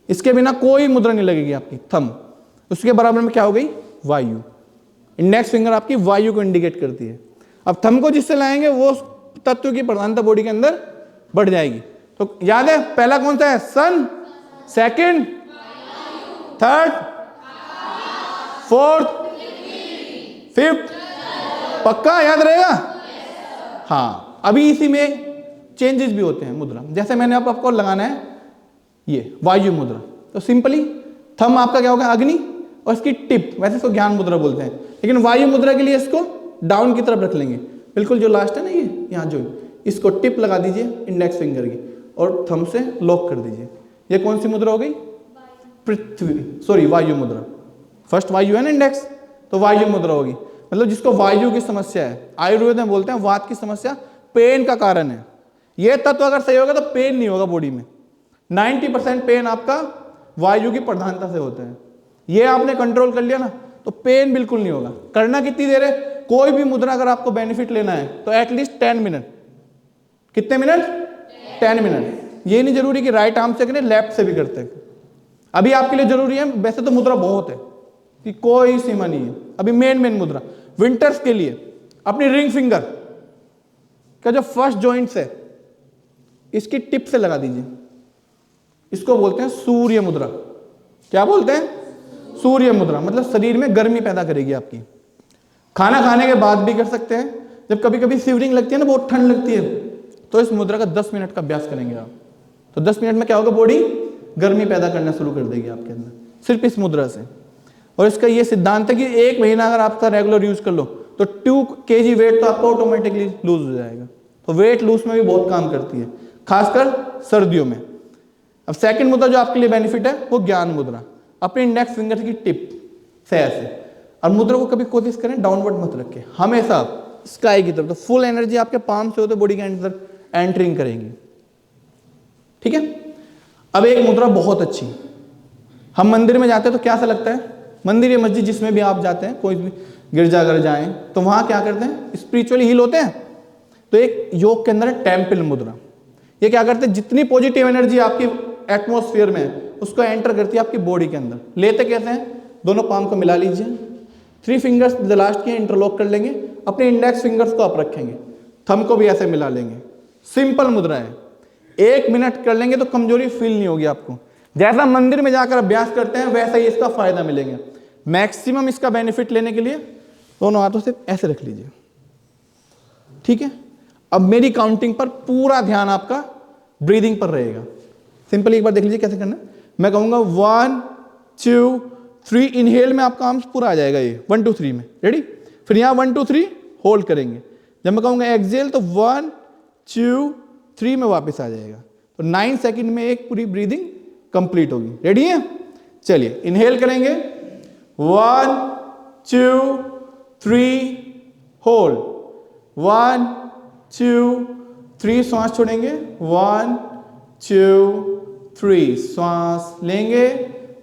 इसके बिना कोई मुद्रा नहीं लगेगी आपकी, थंब। उसके बराबर में क्या हो गई, वायु। इंडेक्स फिंगर आपकी वायु को इंडिकेट करती है। अब थंब को जिससे लाएंगे वो तत्व की प्रधानता बॉडी के अंदर बढ़ जाएगी। तो याद है पहला कौन सा है, सन, सेकंड, थर्ड, फोर्थ, फिफ्थ, पक्का याद रहेगा। हाँ, अभी इसी में चेंजेस भी होते हैं मुद्रा। जैसे मैंने आपको लगाना है ये वायु मुद्रा, तो सिंपली थंब आपका क्या होगा, अग्नि, और इसकी टिप, वैसे इसको ज्ञान मुद्रा बोलते हैं, लेकिन वायु मुद्रा के लिए इसको डाउन की तरफ रख लेंगे, बिल्कुल जो लास्ट है ना ये यहाँ जो, इसको टिप लगा दीजिए इंडेक्स फिंगर की और थंब से लॉक कर दीजिए। ये कौन सी मुद्रा हो गई, वायु मुद्रा। फर्स्ट वायु है ना इंडेक्स, तो वायु मुद्रा होगी। मतलब जिसको वायु की समस्या है, आयुर्वेद में बोलते हैं वात की समस्या पेन का कारण है। ये तत्व अगर सही होगा तो पेन नहीं होगा बॉडी में। 90% पेन आपका वायु की प्रधानता से होता है। ये आपने कंट्रोल कर लिया ना तो पेन बिल्कुल नहीं होगा। करना कितनी देर है, कोई भी मुद्रा अगर आपको बेनिफिट लेना है तो एटलीस्ट 10 मिनट। कितने मिनट, 10 मिनट। ये नहीं जरूरी कि राइट आर्म से करें, लेफ्ट से भी करते हैं। अभी आपके लिए जरूरी है, वैसे तो मुद्रा बहुत है कि कोई सीमा नहीं है। अभी मेन मुद्रा विंटर्स के लिए अपनी रिंग फिंगर का जो फर्स्ट जॉइंट्स है इसकी टिप से लगा दीजिए। इसको बोलते हैं सूर्य मुद्रा। क्या बोलते हैं, सूर्य मुद्रा। मतलब शरीर में गर्मी पैदा करेगी आपकी। खाना खाने के बाद भी कर सकते हैं। जब कभी कभी शिवरिंग लगती है ना, बहुत ठंड लगती है, तो इस मुद्रा का 10 मिनट का अभ्यास करेंगे आप, तो 10 मिनट में क्या होगा, बॉडी गर्मी पैदा करना शुरू कर देगी आपके अंदर, सिर्फ इस मुद्रा से। और इसका ये सिद्धांत है कि 1 महीना अगर आपका रेगुलर यूज कर लो तो 2 kg वेट तो आपका ऑटोमेटिकली लूज हो जाएगा। तो वेट लूज में भी बहुत काम करती है, खासकर सर्दियों में। अब सेकंड मुद्रा जो आपके लिए बेनिफिट है वो ज्ञान मुद्रा। अपने इंडेक्स फिंगर की टिप से ऐसे, और मुद्रा को कभी कोशिश करें डाउनवर्ड मत रखें, हमेशा स्काई की तरफ। तो फुल एनर्जी आपके पाम से होते बॉडी के अंदर एंटरिंग करेंगी। ठीक है। अब एक मुद्रा बहुत अच्छी, हम मंदिर में जाते हैं तो क्या सा लगता है, मंदिर या मस्जिद जिसमें भी आप जाते हैं, कोई भी गिरजाघर जाएं तो वहां क्या करते हैं, स्पिरिचुअली हील होते हैं। तो एक योग के अंदर है टेम्पल मुद्रा। ये क्या करते हैं, जितनी पॉजिटिव एनर्जी आपकी एटमॉस्फेयर में है उसको एंटर करती है आपकी बॉडी के अंदर। लेते कैसे हैं, दोनों पाम को मिला लीजिए, 3 फिंगर्स द लास्ट के इंटरलॉक कर लेंगे, अपने इंडेक्स फिंगर्स को आप रखेंगे, थंब को भी ऐसे मिला लेंगे। सिंपल मुद्रा है, 1 मिनट कर लेंगे तो कमजोरी फील नहीं होगी आपको। जैसा मंदिर में जाकर अभ्यास करते हैं वैसा ही इसका फायदा मिलेगा। मैक्सिमम इसका बेनिफिट लेने के लिए दोनों हाथों से ऐसे रख लीजिए। ठीक है। अब मेरी काउंटिंग पर पूरा ध्यान आपका ब्रीदिंग पर रहेगा। सिंपली एक बार देख लीजिए कैसे करना है। मैं कहूंगा 1 2 3, इनहेल में आपका आर्म्स पूरा आ जाएगा, ये 1 2 3 में, रेडी। फिर यहाँ 1 2 3 होल्ड करेंगे। जब मैं कहूंगा एक्सहेल तो 1 2 3 में वापस आ जाएगा। तो 9 सेकंड में एक पूरी ब्रीदिंग कंप्लीट होगी। रेडी है, चलिए इनहेल करेंगे 1 2 3 होल्ड, 1 2 3 श्वास छोड़ेंगे, 1 2 3 श्वास लेंगे,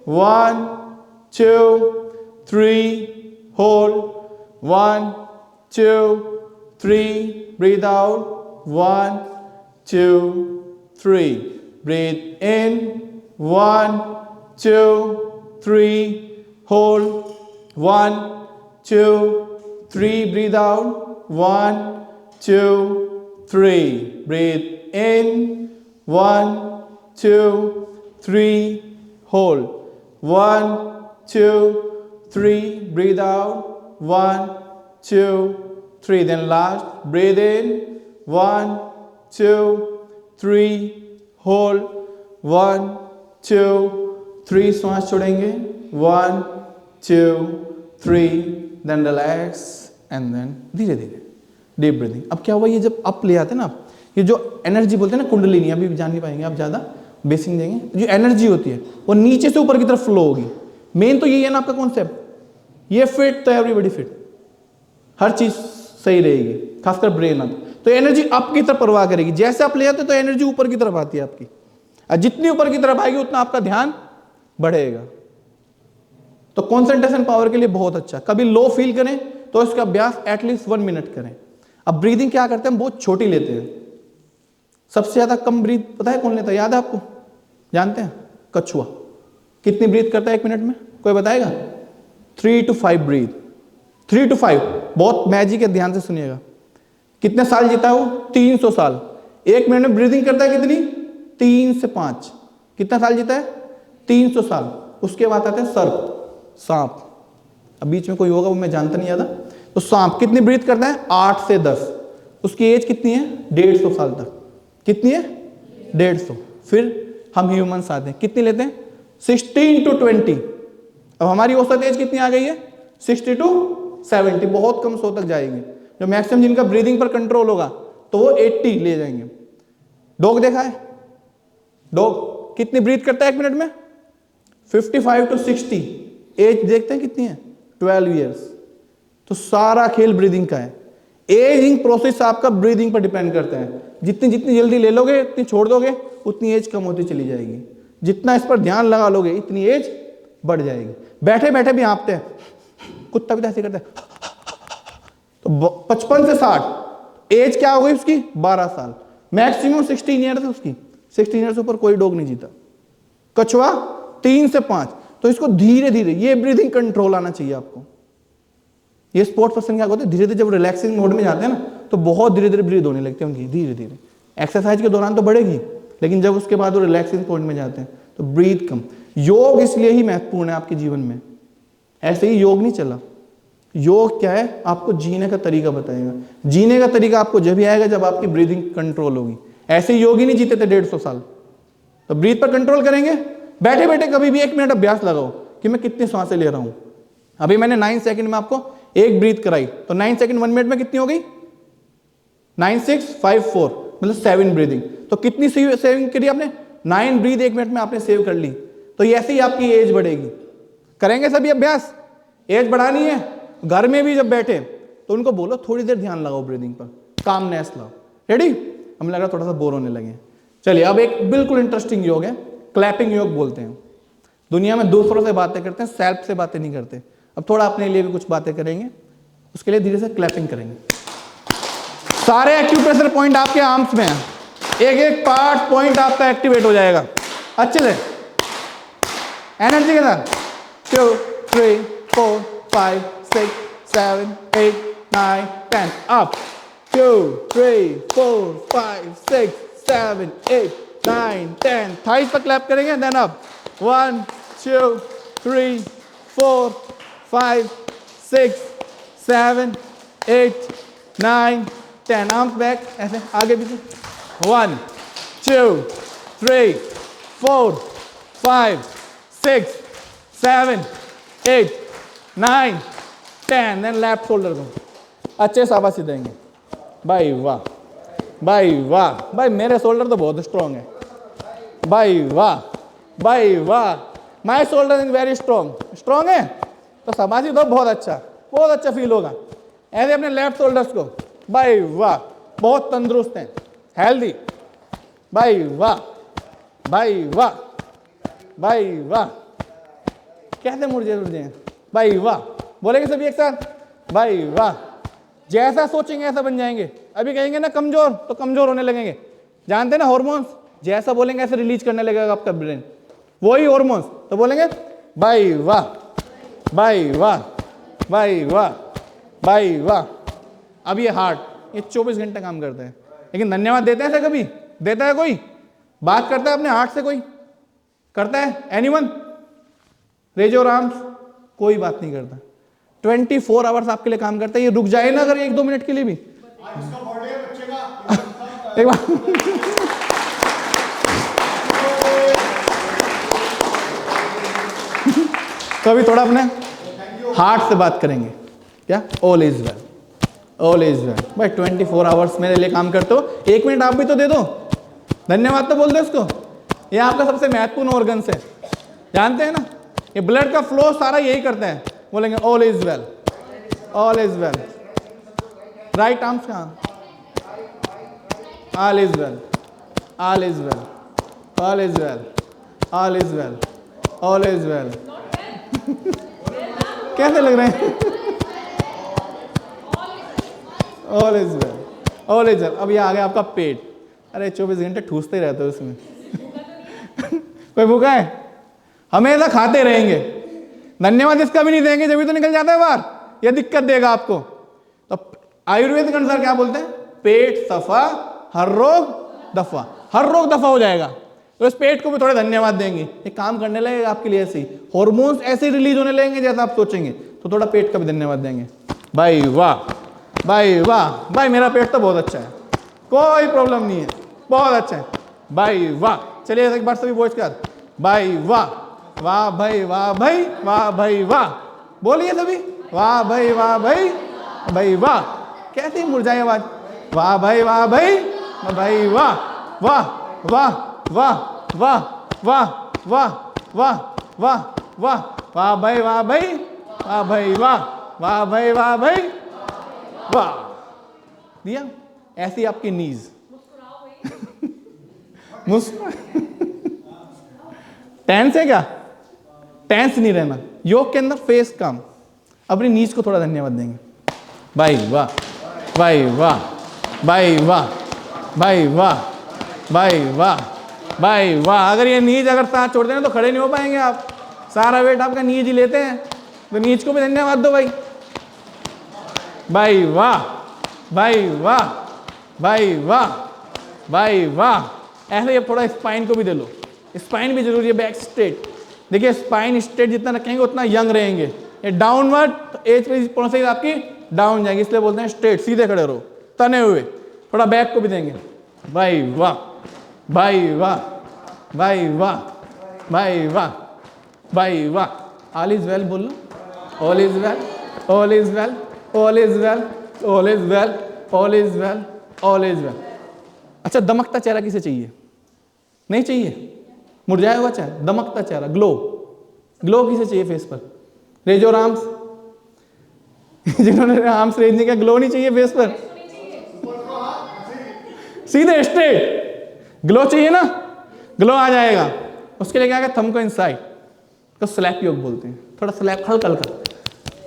1 2 3 hold, 1 2 3 breathe out, 1 2 3 breathe in, 1 2 3 hold, 1 2 3 breathe out, 1 2 3 breathe in, 1 2 3 hold, 1 2 3 breathe out, 1 2 3, then last breathe in, 1 2 3 hold, 1 2 3 श्वास छोड़ेंगे, 1 2 3 then relax and then धीरे धीरे डीप ब्रीदिंग। अब क्या हुआ, ये जब अप ले आते हैं ना आप, ये जो एनर्जी बोलते हैं ना कुंडलिनी, अभी जान नहीं पाएंगे आप, ज़्यादा बेसिक देंगे, जो एनर्जी होती है वो नीचे से ऊपर की तरफ फ्लो होगी। मेन तो यही है ना आपका कॉन्सेप्ट, ये फिट तो एवरीबॉडी फिट, हर चीज सही रहेगी, खासकर ब्रेन अब तो एनर्जी अप की तरफ प्रवाह करेगी। जैसे आप ले जाते तो एनर्जी ऊपर की तरफ आती है आपकी, और जितनी ऊपर की तरफ आएगी उतना आपका ध्यान बढ़ेगा। तो कंसंट्रेशन पावर के लिए बहुत अच्छा। कभी लो फील करें तो इसका अभ्यास एटलीस्ट 1 मिनट करें। अब ब्रीदिंग क्या करते हैं, बहुत छोटी लेते हैं। सबसे ज्यादा कम ब्रीथ पता है कौन लेता है, याद है आपको, जानते हैं, कछुआ। कितनी ब्रीथ करता है 1 मिनट में, कोई बताएगा? 3 to 5 ब्रीथ, 3 to 5। बहुत मैजिक है, ध्यान से सुनिएगा। कितने साल जीता है वो? 300 साल। 1 मिनट में ब्रीदिंग करता है कितनी? 3 से 5। कितना साल जीता है? 300 साल। उसके बाद आते हैं सर्प, सांप। अब बीच में कोई होगा वो मैं जानता नहीं ज़्यादा। तो सांप कितनी ब्रीथ करता है? 8 से 10। उसकी एज कितनी है? 150 साल तक। कितनी है? 150। फिर हम ह्यूमंस आते हैं, कितनी लेते हैं? 16 to 20। अब हमारी औसत एज कितनी आ गई है? 60 to 70। बहुत कम 100 तक जाएगी। जो मैक्सिमम जिनका ब्रीदिंग पर कंट्रोल होगा तो वो 80 ले जाएंगे। डॉग देखा है? डॉग कितनी ब्रीथ करता है 1 मिनट में? 55 to 60। एज देखते हैं कितनी है? 12 ईयर्स। तो सारा खेल ब्रीदिंग का है। एजिंग प्रोसेस आपका ब्रीदिंग पर डिपेंड करता है। जितनी जितनी जल्दी ले लोगे, इतनी छोड़ दोगे, उतनी एज कम होती चली जाएगी। जितना इस पर ध्यान लगा लोगे, इतनी एज बढ़ जाएगी। बैठे बैठे भी हाँफते हैं, कुत्ता भी ऐसे करता है। तो 55 से 60 एज क्या हो गई उसकी? 12 साल। मैक्सिमम 16 ईयर है उसकी। 16 ईयर से ऊपर कोई डॉग नहीं जीता। कछुआ 3 से 5। तो इसको धीरे धीरे, ये ब्रीदिंग कंट्रोल आना चाहिए आपको। ये स्पोर्ट पर्सन क्या होता है, धीरे धीरे जब रिलैक्सिंग मोड में जाते हैं ना, तो बहुत धीरे धीरे ब्रीद होने लगते हैं उनकी, धीरे धीरे। एक्सरसाइज के दौरान तो बढ़ेगी, लेकिन जब उसके बाद वो रिलैक्सिंग पॉइंट में जाते हैं तो ब्रीद कम। योग इसलिए ही महत्वपूर्ण है आपके जीवन में। ऐसे ही योग नहीं चला। योग क्या है? आपको जीने का तरीका बताएगा। जीने का तरीका आपको जब भी आएगा जब आपकी ब्रीदिंग कंट्रोल होगी। ऐसे योग ही नहीं जीते थे 150 साल। तो ब्रीथ पर कंट्रोल करेंगे। बैठे बैठे कभी भी 1 मिनट अभ्यास लगाओ कि मैं कितनी सांसें ले रहा हूं। अभी मैंने 9 सेकंड में आपको एक ब्रीथ कराई, तो 9 सेकंड 1 मिनट में कितनी हो गई? 9 6 5 4, मतलब 7 ब्रीदिंग। तो कितनी सेविंग करी आपने? 9 ब्रीथ 1 मिनट में आपने सेव कर ली। तो ऐसे ही आपकी एज बढ़ेगी। करेंगे सभी अभ्यास। एज बढ़ानी है। घर में भी जब बैठे तो उनको बोलो थोड़ी देर ध्यान लगाओ ब्रीदिंग पर, कामनेस लाओ। रेडी? हमें लग रहा थोड़ा सा बोर होने लगे। चलिए अब एक बिल्कुल इंटरेस्टिंग योग है, क्लैपिंग योग बोलते हैं। दुनिया में दूसरों से बातें करते हैं, सेल्फ से बातें नहीं करते। अब थोड़ा अपने लिए भी कुछ बातें करेंगे, उसके लिए धीरे से क्लैपिंग करेंगे। सारे एक्यूप्रेशर पॉइंट आपके आर्म्स में हैं। एक एक पार्ट पॉइंट आपका एक्टिवेट हो जाएगा अच्छे से, एनर्जी के साथ। 2 3 4 5 6 7 8 9 10 अप। 2 3 4 5 6 7 8 9 10। थाइस पर क्लैप करेंगे, देन अप। 1 2 3 4 5 6 7 8 9 10। आर्म्स बैक, ऐसे आगे पीछे। 1 2 3 4 5 6 7 8 9 10। देन लेफ्ट शोल्डर को अच्छे शाबाशी देंगे। भाई वाह, भाई वाह। भाई मेरे शोल्डर तो बहुत स्ट्रॉन्ग है। भाई वाह, भाई वाह। My shoulder is very strong. Strong है तो शाबाशी दो, बहुत अच्छा फील होगा। ऐसे अपने लेफ्ट शोल्डर्स को, भाई वाह, बहुत तंदुरुस्त हैं, हेल्दी। भाई वाह, भाई वाह, भाई वाह। कैसे मुर्जे हैं? भाई वाह। बोलेंगे सभी एक साथ, भाई वाह। जैसा सोचेंगे ऐसा बन जाएंगे। अभी कहेंगे ना कमजोर, तो कमजोर होने लगेंगे। जानते हैं ना हॉर्मोन्स, जैसा बोलेंगे ऐसे रिलीज करने लगेगा आपका ब्रेन, वही हॉर्मोन्स। तो बोलेंगे भाई वाह, भाई वाह, भाई वाह, भाई वाह। अब ये हार्ट, ये 24 घंटे काम करता है। लेकिन धन्यवाद देते हैं ऐसा? कभी देता है कोई? बात करता है अपने हार्ट से? कोई करता है? एनीवन? Raise your arms. कोई बात नहीं करता। 24 आवर्स आपके लिए काम करता है। ये रुक जाए ना अगर 1-2 मिनट के लिए भी। एक बार तो अभी थोड़ा अपने हार्ट से बात करेंगे। क्या? All is well, all is well. भाई 24 आवर्स मेरे लिए काम करते हो, 1 मिनट आप भी तो दे दो। धन्यवाद तो बोल दो इसको। ये आपका सबसे महत्वपूर्ण ऑर्गन्स है, जानते हैं ना? ये ब्लड का फ्लो सारा यही करते हैं। बोलेंगे all is well, all is well. Right arms कहाँ? All is well, all is well, all is well, all is well, all is well. कैसे लग रहे हैं? All is well, all is well. अब ये आ गया आपका पेट। अरे 24 घंटे ठूसते ही रहते हो इसमें। कोई भूखा है? हमेशा खाते रहेंगे, धन्यवाद इसका भी नहीं देंगे जब भी तो निकल जाता है बाहर, यह दिक्कत देगा आपको। तो आयुर्वेद के अनुसार क्या बोलते हैं, पेट सफा हर रोग दफा, हर रोग दफा हो जाएगा। तो इस पेट को भी थोड़े धन्यवाद देंगे, ये काम करने लगेगा आपके लिए, ऐसे ही हॉर्मोन्स ऐसे रिलीज होने लगेंगे जैसा आप सोचेंगे, तो थोड़ा पेट का भी धन्यवाद देंगे। भाई वाह, भाई वाह, भाई मेरा पेट तो बहुत अच्छा है, कोई प्रॉब्लम नहीं है, बहुत अच्छा है, भाई वाह। चलिए एक बार सभी वॉइस के साथ, भाई वाह, वाह भाई, वाह भाई, वाह भाई वाह, बोलिए सभी, वाह भाई, वाह भाई, भाई वाह। कैसे मुरझाए आवाज, वाह भाई, वाह भाई, भाई वाह, वाह वाह वाह वाह वाह वाह वाह वाह वाह, वाह भाई, वाह भाई, वाह भाई वाह, वाह भाई, वाह भाई वाह। दिया ऐसी आपकी नीज टेंस है क्या, टेंस नहीं रहना, योग के अंदर फेस काम, अपनी नीज को थोड़ा धन्यवाद देंगे। भाई वाह, भाई वाह, भाई वाह, भाई वाह, भाई वाह, भाई वाह। अगर ये नीज अगर साथ छोड़ देना तो खड़े नहीं हो पाएंगे आप, सारा वेट आपका नीज ही लेते हैं, तो नीज को भी धन्यवाद दो भाई। भाई वाह, भाई वाह, भाई वाह, भाई वाह। ऐसे ही थोड़ा स्पाइन को भी दे लो, स्पाइन भी जरूरी है, बैक स्ट्रेट। देखिए स्पाइन स्ट्रेट जितना रखेंगे उतना यंग रहेंगे, ये डाउनवर्ड तो एज पे प्रोसेस आपकी डाउन जाएगी, इसलिए बोलते हैं स्ट्रेट, सीधे खड़े रहो, तने हुए। थोड़ा बैक को भी देंगे, भाई वाह, भाई वाह, भाई वाह, भाई वाह, भाई वाह। ऑल इज वेल बोल लो, all is well, all is well, all is well, all is well, all is well, all is well. अच्छा, दमकता चेहरा किसे चाहिए, नहीं चाहिए, मुरझाया हुआ चेहरा, दमकता चेहरा, ग्लो, ग्लो किसे चाहिए फेस पर, रेज योर आर्म्स। जिन्होंने आर्म्स रेज नहीं किया, ग्लो नहीं चाहिए फेस पर, सीधे स्ट्रेट ग्लो चाहिए ना, ग्लो आ जाएगा। उसके लिए क्या है, थंब को इनसाइड, तो स्लैप योग बोलते हैं, थोड़ा स्लैप हल्का हल्का,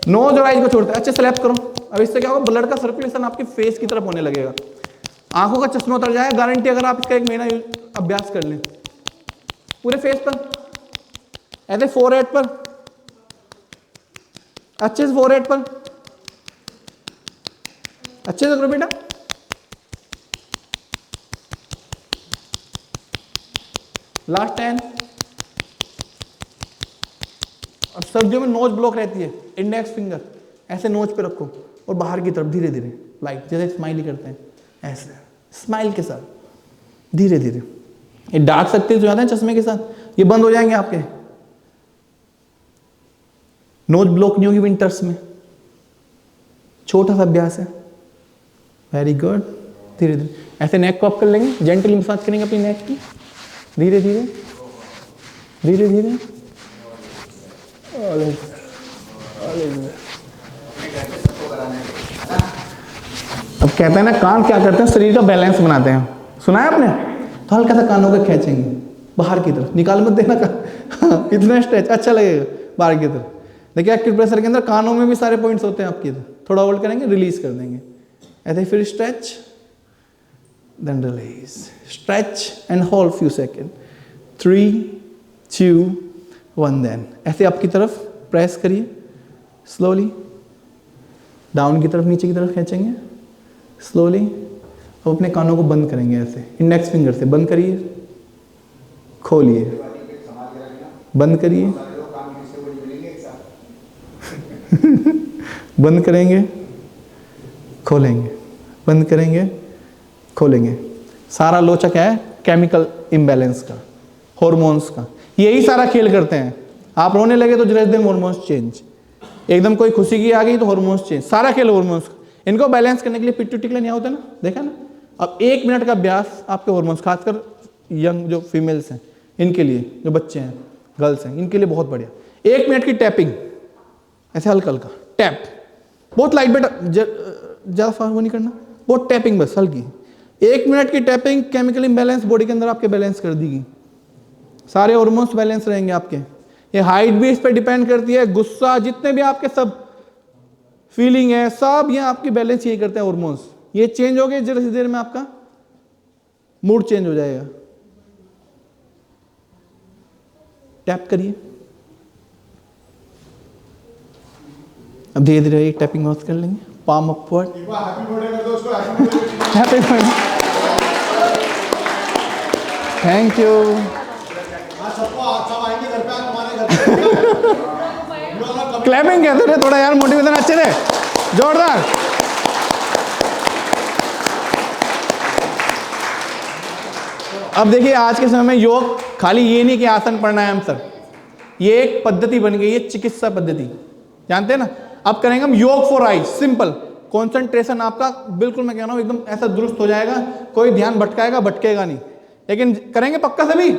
नोज और आइज को छोड़ते हैं, अच्छे स्लैप करो। अब इससे क्या होगा, ब्लड का सर्कुलेशन आपके फेस की तरफ होने लगेगा, आंखों का चश्मा उतर जाएगा, गारंटी। अगर आप इसका 1 महीना अभ्यास कर लें, पूरे फेस पर, ऐसे फोरहेड पर, अच्छे से फोरहेड पर, अच्छे से करो बेटा। लास्ट 10। अब सर्दियों में नोज ब्लॉक रहती है, इंडेक्स फिंगर ऐसे नोज पे रखो और बाहर की तरफ धीरे धीरे, लाइक जैसे स्माइली करते हैं, ऐसे स्माइल के साथ धीरे धीरे। ये डार्क सर्कल्स जो आते हैं चश्मे के साथ, ये बंद हो जाएंगे आपके, नोज ब्लॉक नहीं होगी विंटर्स में। छोटा सा अभ्यास है, वेरी गुड। धीरे धीरे ऐसे नेक को अप कर लेंगे, जेंटली मसाज करेंगे अपनी नेक की, धीरे धीरे धीरे धीरे। अब कहते हैं ना, कान क्या करते हैं, शरीर का बैलेंस बनाते हैं, सुना है आपने? तो हल्का सा कानों को खींचेंगे बाहर की तरफ, निकाल मत देना का इतना स्ट्रेच अच्छा लगेगा बाहर की तरफ। देखिए एक्टिव प्रेशर के अंदर कानों में भी सारे पॉइंट्स होते हैं आपके, थोड़ा होल्ड करेंगे, रिलीज कर देंगे, ऐसे फिर stretch then release, stretch and hold few second, 3 2 1 then ऐसे आपकी तरफ प्रेस करिए स्लोली, डाउन की तरफ, नीचे की तरफ खींचेंगे स्लोली। अब अपने कानों को बंद करेंगे, ऐसे इंडेक्स फिंगर से बंद करिए, खोलिए, बंद करिए, बंद करेंगे, खोलेंगे, बंद करेंगे, खोलेंगे। सारा लोचा क्या है, केमिकल इम्बैलेंस का, हॉर्मोन्स का, यही सारा खेल करते हैं। आप रोने लगे तो जरा दिन हॉर्मोन्स चेंज, एकदम कोई खुशी की आ गई तो हॉर्मोन्स चेंज, सारा खेल हॉर्मोन्स का। इनको बैलेंस करने के लिए पिट्यूटिकल नहीं होता ना, देखा ना। अब 1 मिनट का अभ्यास आपके हॉर्मोन्स, खासकर यंग जो फीमेल्स हैं, इनके लिए, जो बच्चे हैं, गर्ल्स हैं, इनके लिए बहुत बढ़िया। 1 मिनट की टैपिंग, ऐसे हल्का हल्का टैप, बहुत लाइट बेटा, ज़्यादा फास्ट वो नहीं करना, बहुत टैपिंग बस हल्की। 1 मिनट की टैपिंग केमिकल इम्बैलेंस बॉडी के अंदर आपके बैलेंस कर देगी, सारे हार्मोन्स बैलेंस रहेंगे आपके। ये हाइट भी इस पर डिपेंड करती है, गुस्सा, जितने भी आपके सब फीलिंग है, सब ये आपकी बैलेंस यही करते हैं हार्मोन्स। ये चेंज हो गए जरा सी देर में आपका मूड चेंज हो जाएगा। टैप करिए। अब धीरे धीरे एक टैपिंग माउस कर लेंगे, पाम अपवर्ड। हैप्पी बर्थडे कर दो उसको, happy birthday. Happy birthday, thank you. आज सब आएंगे घर पे, हमारे घर पे। क्लैपिंग कहते थे थोड़ा यार, मोटिवेशन अच्छे थे, जोरदार। अब देखिए आज के समय में योग खाली ये नहीं कि आसन प्राणायाम सर, ये एक पद्धति बन गई है, चिकित्सा पद्धति, जानते हैं ना। अब करेंगे हम योग फॉर आइज, सिंपल। कंसंट्रेशन आपका बिल्कुल, मैं कह रहा हूं एकदम ऐसा दुरुस्त हो जाएगा, कोई ध्यान भटकेगा नहीं। लेकिन करेंगे पक्का सभी,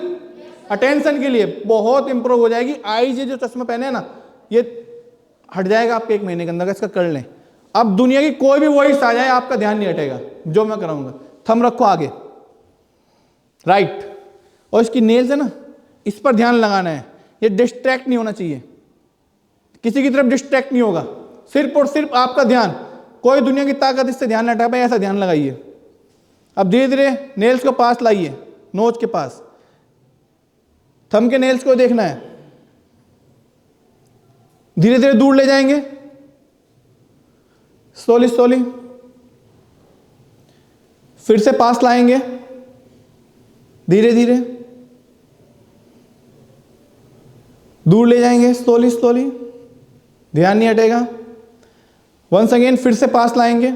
अटेंशन के लिए बहुत इंप्रूव हो जाएगी। आइज ये जो चश्मा पहने हैं ना, ये हट जाएगा आपके 1 महीने के अंदर, इसका कर लें। अब दुनिया की कोई भी वॉइस आ जाए, आपका ध्यान नहीं हटेगा जो मैं कराऊंगा। थंब रखो आगे, राइट, और इसकी नेल्स है ना, इस पर ध्यान लगाना है। ये डिस्ट्रैक्ट नहीं होना चाहिए, किसी की तरफ डिस्ट्रैक्ट नहीं होगा, सिर्फ और सिर्फ आपका ध्यान। कोई दुनिया की ताकत इससे ध्यान न हटा पाए, ऐसा ध्यान लगाइए। अब धीरे धीरे नेल्स को पास लाइए, नोज के पास, थंब के नेल्स को देखना है। धीरे धीरे दूर ले जाएंगे, स्लोली स्लोली, फिर से पास लाएंगे, धीरे धीरे दूर ले जाएंगे, स्लोली स्लोली, ध्यान नहीं हटेगा। वंस अगेन फिर से पास लाएंगे,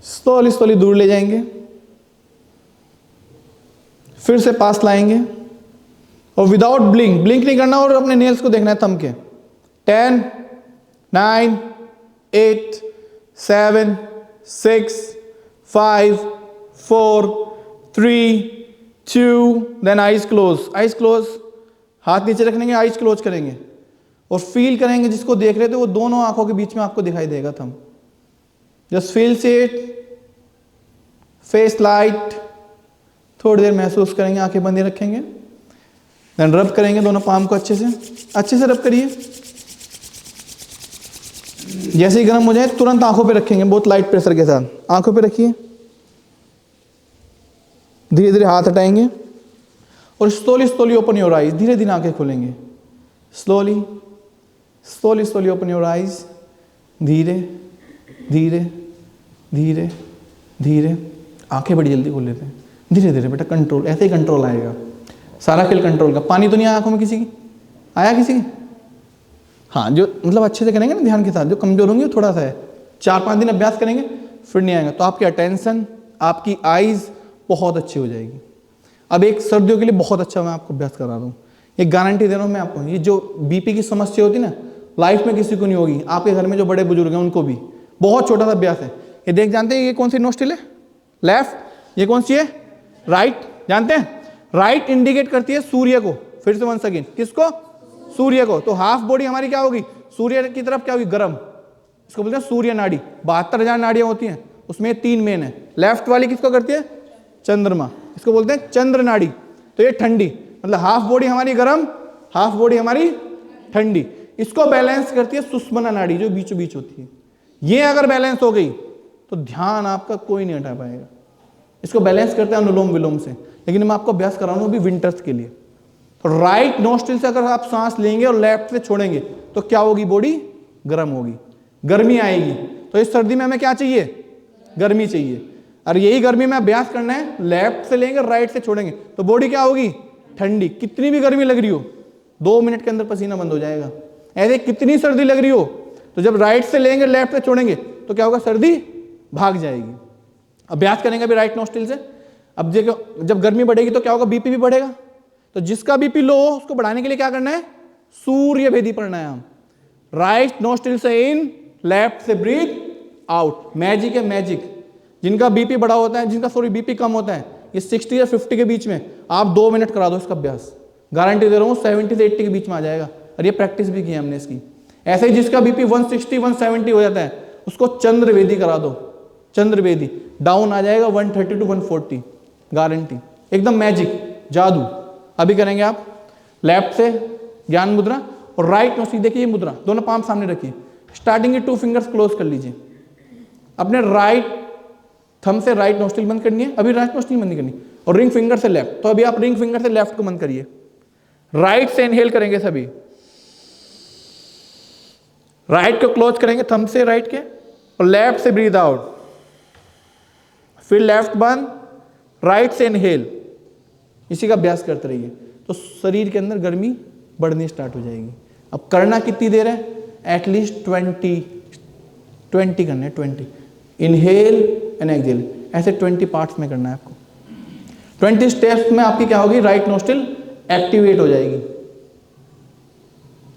स्लोली स्लोली दूर ले जाएंगे, फिर से पास लाएंगे, और विदाउट ब्लिंक नहीं करना, और अपने नेल्स को देखना है थंब के। 10, 9, 8, 7, 6, 5, 4, 3, 2, देन आइज क्लोज, हाथ नीचे रखेंगे, आइज क्लोज करेंगे, और फील करेंगे जिसको देख रहे थे वो दोनों आंखों के बीच में आपको दिखाई देगा thumb. Just feel it, face light, थोड़ी देर महसूस करेंगे, आंखें बंदी रखेंगे, देन रब करेंगे दोनों पाम को अच्छे से रब करिए। जैसे ही गर्म हो जाए तुरंत आंखों पे रखेंगे, बहुत लाइट प्रेशर के साथ आंखों पे रखिए। धीरे धीरे हाथ हटाएंगे और स्लोली ओपन योर आइज, धीरे धीरे आंखें खोलेंगे। स्लोली ओपन योर आइज, धीरे धीरे धीरे धीरे। आंखें बड़ी जल्दी खोल लेते हैं, धीरे धीरे बेटा, कंट्रोल, ऐसे ही कंट्रोल आएगा। सारा खेल कंट्रोल का। पानी तो नहीं आया आंखों में किसी की? आया किसी की? हाँ, जो मतलब अच्छे से करेंगे ना ध्यान के साथ, जो कमजोर होंगे थोड़ा सा है, 4-5 दिन अभ्यास करेंगे फिर नहीं आएगा, तो आपकी अटेंशन, आपकी आइज बहुत अच्छी हो जाएगी। अब एक सर्दियों के लिए बहुत अच्छा मैं आपको अभ्यास करा रहा हूँ, ये गारंटी दे रहा हूँ मैं आपको। ये जो बीपी की समस्या होती है ना, लाइफ में किसी को नहीं होगी, आपके घर में जो बड़े बुजुर्ग हैं उनको भी। बहुत छोटा सा अभ्यास है ये। देख जानते हैं ये कौन सी नोस्ट्रिल है? लेफ्ट। ये कौन सी है? राइट। जानते हैं राइट इंडिकेट करती है सूर्य को। फिर से वंस अगेन, किसको? सूर्य को। तो हाफ बॉडी हमारी क्या होगी? सूर्य की तरफ क्या होगी? गर्म। इसको बोलते हैं सूर्य नाड़ी। 72,000 नाड़ियां होती हैं, उसमें 3 मेन है। लेफ्ट वाली किसको करती है? चंद्रमा। इसको बोलते हैं चंद्र नाड़ी। तो ये ठंडी, मतलब हाफ बॉडी हमारी गर्म, हाफ बॉडी हमारी ठंडी। इसको बैलेंस करती है सुषुम्ना नाड़ी, जो बीचों बीच होती है। ये अगर बैलेंस हो गई तो ध्यान आपका कोई नहीं हटा पाएगा। इसको बैलेंस करते हैं अनुलोम विलोम से, लेकिन मैं आपको अभ्यास करा रहा हूं अभी विंटर्स के लिए। तो राइट नोस्ट्रिल से अगर आप सांस लेंगे और लेफ्ट से छोड़ेंगे तो क्या होगी? बॉडी गर्म होगी, गर्मी आएगी। तो इस सर्दी में हमें क्या चाहिए? गर्मी चाहिए। और यही गर्मी में अभ्यास करना है, लेफ्ट से लेंगे राइट से छोड़ेंगे तो बॉडी क्या होगी? ठंडी। कितनी भी गर्मी लग रही हो 2 मिनट के अंदर पसीना बंद हो जाएगा। ऐसे कितनी सर्दी लग रही हो तो जब राइट से लेंगे लेफ्ट से छोड़ेंगे तो क्या होगा? सर्दी भाग जाएगी। अभ्यास करेंगे अभी राइट नोस्ट्रिल से। अब देखो, जब गर्मी बढ़ेगी तो क्या होगा? बीपी भी बढ़ेगा। तो जिसका बीपी लो हो उसको बढ़ाने के लिए क्या करना है? सूर्य भेदी प्राणायाम। राइट नोस्ट्रिल से इन, लेफ्ट से ब्रीथ आउट। मैजिक है, मैजिक। जिनका बीपी बड़ा होता है, जिनका बीपी कम होता है, ये 60 या 50 के बीच में, आप 2 मिनट करा दो इसका अभ्यास, गारंटी दे रहा हूँ 70 से 80 के बीच में आ जाएगा। और ये प्रैक्टिस भी की है हमने इसकी। ऐसे ही जिसका बीपी 160, 170 हो जाता है उसको चंद्रवेदी करा दो। चंद्रवेदी डाउन आ जाएगा 130 to 140, गारंटी, एकदम मैजिक, जादू। अभी करेंगे आप लेफ्ट से ज्ञान मुद्रा और राइट नोस्ट्रिल। देखिए ये मुद्रा, दोनों पाम सामने रखिए। स्टार्टिंग के 2 फिंगर्स क्लोज कर लीजिए। अपने राइट थंब से राइट नोस्ट्रिल बंद करनी है, अभी राइट नोस्ट्रिल बंद नहीं करनी, और रिंग फिंगर से लेफ्ट। तो अभी आप रिंग फिंगर से लेफ्ट को बंद करिए। राइट से इनहेल करेंगे सभी, राइट को क्लोज करेंगे थंब से राइट के, और लेफ्ट से ब्रीद आउट, फिर लेफ्ट बंद, राइट से इनहेल। इसी का अभ्यास करते रहिए तो शरीर के अंदर गर्मी बढ़नी स्टार्ट हो जाएगी। अब करना कितनी देर है? एटलीस्ट 20 करने, 20 इनहेल एंड एक्सहेल, ऐसे 20 पार्ट्स में करना है आपको। 20 स्टेप्स में आपकी क्या होगी? राइट नोस्ट्रिल एक्टिवेट हो जाएगी।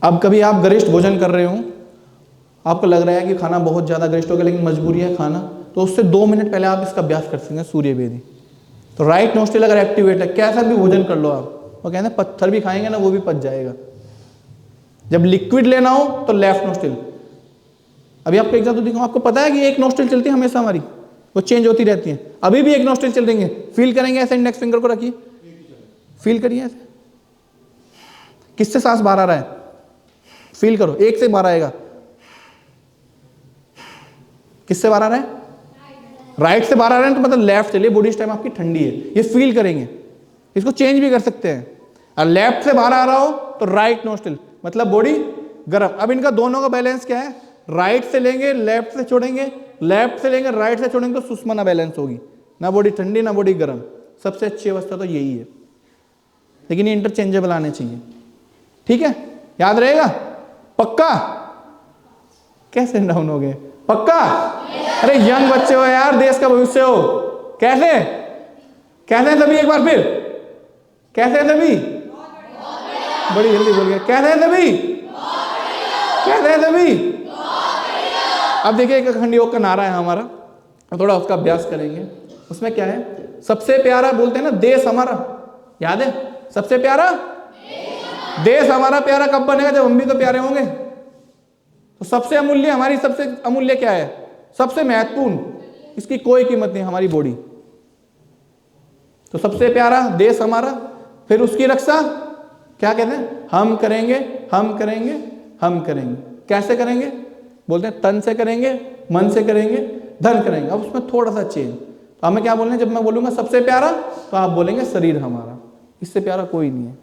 अब कभी आप गरिष्ठ भोजन कर रहे हो, आपको लग रहा है कि खाना बहुत ज़्यादा गरिष्ठ हो गया लेकिन मजबूरी है खाना, तो उससे 2 मिनट पहले आप इसका अभ्यास कर सकते हैं, सूर्य वेदी। तो राइट नोस्ट्रिल अगर एक्टिवेट है, कैसा भी भोजन कर लो आप, वो कहते हैं पत्थर भी खाएंगे ना वो भी पच जाएगा। जब लिक्विड लेना हो तो लेफ्ट नोस्ट्रिल। अभी आपको एग्जाम्पल दिखाऊं, आपको पता है कि एक नोस्ट्रिल चलती है हमेशा हमारी, वो चेंज होती रहती है। अभी भी एक नोस्ट्रिल चल देंगे, फील करेंगे ऐसे, इंडेक्स फिंगर को रखिए, फील करिए ऐसे। किससे सांस बाहर आ रहा है? फील करो, 1 से बाहर आएगा। किससे बाहर आ रहा है? राइट से बाहर आ रहा है, तो मतलब लेफ्ट चलिए, बॉडी इस टाइम आपकी ठंडी है, ये फील करेंगे। इसको चेंज भी कर सकते हैं। और लेफ्ट से बाहर आ रहा हो तो राइट नोस्ट्रिल, मतलब बॉडी गर्म। अब इनका दोनों का बैलेंस क्या है? राइट से लेंगे, लेफ्ट से छोड़ेंगे, लेफ्ट से लेंगे, राइट से छोड़ेंगे, तो सुषुम्ना बैलेंस होगी, ना बॉडी ठंडी ना बॉडी गर्म। सबसे अच्छी अवस्था तो यही है, लेकिन ये इंटरचेंजेबल आने चाहिए। ठीक है, याद रहेगा? पक्का? कैसे डाउन हो गए? पक्का? अरे यंग बच्चे हो यार, देश का भविष्य हो। कैसे कैसे सभी? एक बार फिर कैसे सभी? बड़ी जल्दी बोल गए। कैसे सभी? कैसे सभी? अब देखिए एक अखंड योग का नारा है हमारा, थोड़ा उसका अभ्यास करेंगे। उसमें क्या है? सबसे प्यारा बोलते हैं ना, देश हमारा, याद है? सबसे प्यारा देश हमारा। प्यारा कब बनेगा? जब हम भी तो प्यारे होंगे। तो सबसे अमूल्य, हमारी सबसे अमूल्य क्या है? सबसे महत्वपूर्ण, इसकी कोई कीमत नहीं, हमारी बॉडी। तो सबसे प्यारा देश हमारा, फिर उसकी रक्षा क्या कहते हैं? हम करेंगे, हम करेंगे, हम करेंगे। कैसे करेंगे? बोलते हैं तन से करेंगे, मन से करेंगे, धन करेंगे। अब उसमें थोड़ा सा चेंज, तो हमें क्या बोलना है? जब मैं बोलूंगा सबसे प्यारा, तो आप बोलेंगे शरीर हमारा, इससे प्यारा कोई नहीं है।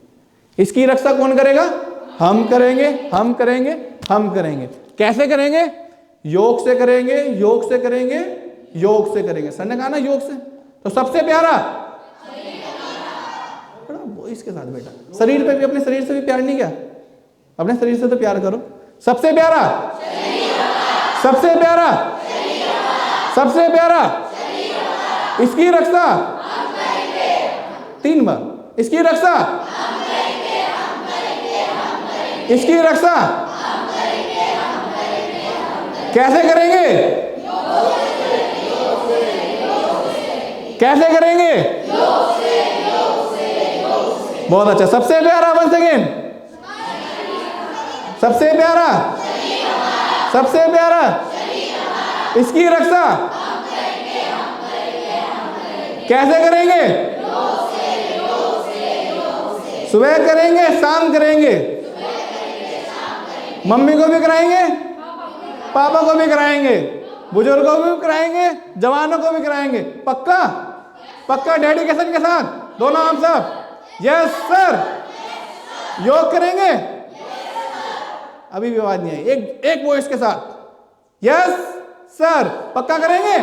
इसकी रक्षा कौन करेगा? हम करेंगे, हम करेंगे, हम करेंगे। कैसे करेंगे? योग से करेंगे, योग से करेंगे, योग से करेंगे। सर ने कहा ना योग से, तो सबसे प्यारा इसके साथ बेटा, शरीर पे भी, अपने शरीर से भी प्यार नहीं किया, अपने शरीर से तो प्यार करो। सबसे प्यारा, सबसे प्यारा, सबसे प्यारा, इसकी रक्षा 3 बार, इसकी रक्षा, इसकी रक्षा कैसे करेंगे? कैसे करेंगे? बहुत अच्छा। सबसे प्यारा, वन सेकेंड, सबसे प्यारा, सबसे प्यारा, इसकी रक्षा कैसे करेंगे? सुबह करेंगे, शाम करेंगे, मम्मी को भी कराएंगे, पापा को भी कराएंगे, बुजुर्गों को भी कराएंगे, जवानों को भी कराएंगे। पक्का? पक्का डेडिकेशन के साथ दोनों हम सब? Yes sir. योग करेंगे? अभी भी आवाज नहीं आई, एक वॉइस के साथ, यस सर। पक्का करेंगे?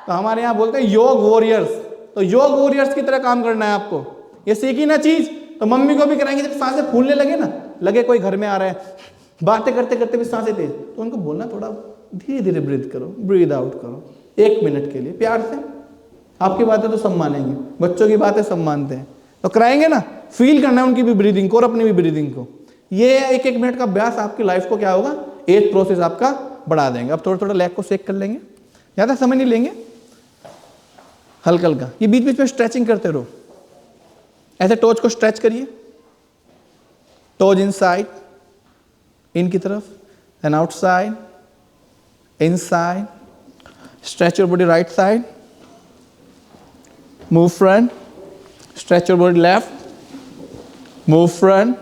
तो हमारे यहाँ बोलते हैं योग वॉरियर्स, तो योग वॉरियर्स की तरह काम करना है आपको। ये सीखी ना चीज, तो मम्मी को भी कराएंगे। जब सांसें फूलने लगे ना, लगे कोई घर में आ रहा है, बातें करते करते भी सांसें तेज, तो उनको बोलना थोड़ा धीरे धीरे ब्रीथ करो, ब्रीथ आउट करो 1 मिनट के लिए, प्यार से। आपकी बातें तो सब मानेंगे, बच्चों की बातें सब मानते हैं, तो कराएंगे ना। फील करना है उनकी भी ब्रीदिंग को और अपनी भी ब्रीदिंग को। ये 1-1 मिनट का अभ्यास आपकी लाइफ को क्या होगा? एज प्रोसेस आपका बढ़ा देंगे। अब थोड़ा थोड़ा लेग को शेक कर लेंगे, ज़्यादा समय नहीं लेंगे, हल्का हल्का। ये बीच बीच में स्ट्रेचिंग करते रहो, ऐसे टोज को स्ट्रेच करिए, टोज इनसाइड, इन की तरफ, and outside, inside. Stretch your body right side, move front, stretch your body left, move front.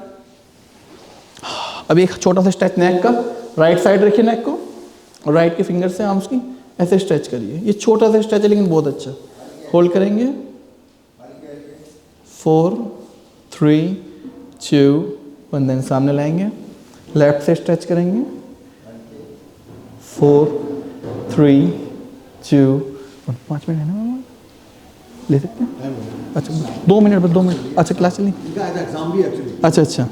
अभी एक छोटा सा स्ट्रेच नेक का, राइट साइड रखिए नेक को, और राइट के फिंगर से आर्म्स की ऐसे स्ट्रेच करिए। ये छोटा सा स्ट्रेच है लेकिन बहुत अच्छा। होल्ड करेंगे, 4 3 2 1, देन सामने लाएंगे, लेफ्ट से स्ट्रेच करेंगे, 4 3 2 1। 5 मिनट है ना मामा, ले सकते हैं? अच्छा 2 मिनट बस, 2 मिनट। अच्छा क्लास चली, अच्छा अच्छा,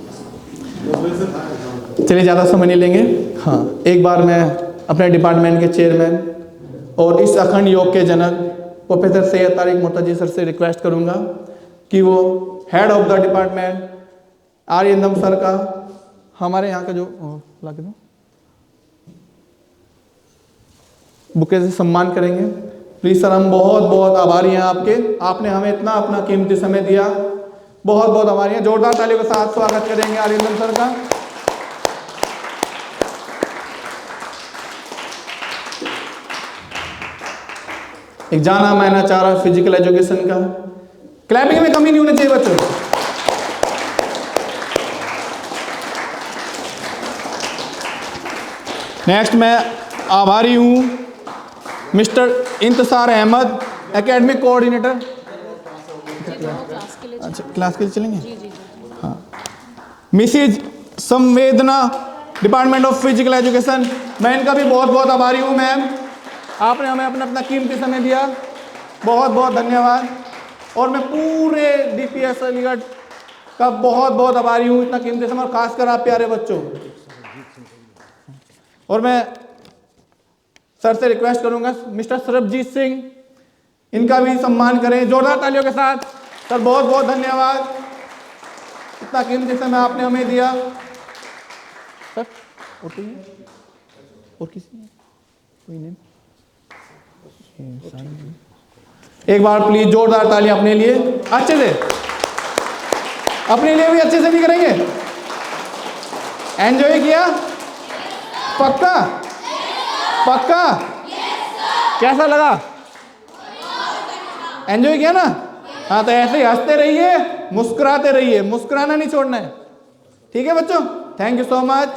चलिए ज़्यादा समय नहीं लेंगे। हाँ, एक बार मैं अपने डिपार्टमेंट के चेयरमैन और इस अखंड योग के जनक प्रोफेसर सैयद तारिक मुर्तजा सर से रिक्वेस्ट करूंगा कि वो head of the department Aryandam sir का, हमारे यहाँ का जो ला के दो, बुके से सम्मान करेंगे। प्लीज सर, हम बहुत बहुत आभारी हैं आपके, आपने हमें इतना अपना कीमती समय दिया, बहुत बहुत आभारी हैं। जोरदार तालियों के साथ स्वागत करेंगे आर्यनदम सर का। एक जाना मायना चारा फिजिकल एजुकेशन का, क्लैपिंग में कमी नहीं होनी चाहिए बच्चों। नेक्स्ट मैं आभारी हूं mister Intisar Ahmad, academic coordinator. अच्छा क्लास के लिए चलेंगे? हाँ। मिसिज संवेदना, डिपार्टमेंट ऑफ फिजिकल एजुकेशन, मैं इनका भी बहुत बहुत आभारी हूं। मैम, आपने हमें अपना अपना कीमती समय दिया, बहुत बहुत धन्यवाद। और मैं पूरे DPS अलीगढ़ का बहुत बहुत आभारी हूँ इतना कीमती समय, और खासकर आप प्यारे बच्चों। और मैं सर से रिक्वेस्ट करूंगा मिस्टर सरबजीत सिंह, इनका भी सम्मान करें जोरदार तालियों के साथ। सर बहुत बहुत धन्यवाद, इतना कीमती समय आपने हमें दिया। सर और कोई है? और किसी है? कोई नहीं? एक बार प्लीज जोरदार तालियां अपने लिए, अच्छे से, अपने लिए भी अच्छे से नहीं करेंगे? एंजॉय किया? पक्का? पक्का? कैसा लगा? एंजॉय किया ना? हाँ, तो ऐसे ही हंसते रहिए, मुस्कुराते रहिए, मुस्कुराना नहीं छोड़ना है। ठीक है बच्चों, thank you so much.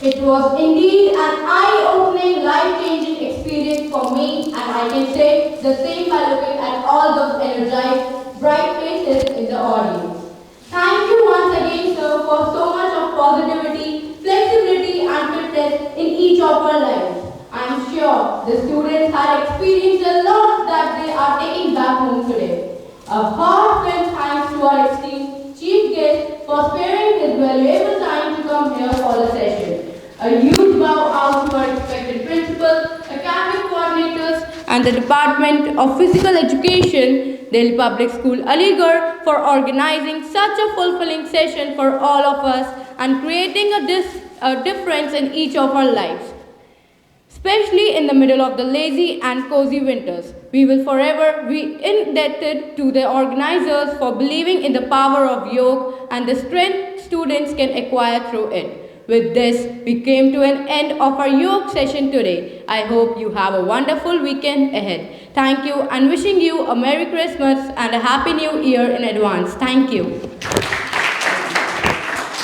It was indeed an eye-opening, life-changing experience for me, and I can say the same by looking at all those energized, bright faces in the audience. Thank you once again, sir, for so much of positivity, flexibility, and fitness in each of our lives. I am sure the students had experienced a lot that they are taking back home today. A heartfelt thanks to our esteemed chief guest for sparing his valuable time to come here for the session. A huge bow out to our respected principal, academic coordinators, and the Department of Physical Education, Delhi Public School, Aligarh, for organizing such a fulfilling session for all of us and creating a difference in each of our lives. Especially in the middle of the lazy and cozy winters, we will forever be indebted to the organizers for believing in the power of yoga and the strength students can acquire through it. With this, we came to an end of our yoga session today. I hope you have a wonderful weekend ahead. Thank you, and wishing you a Merry Christmas and a Happy New Year in advance. Thank you.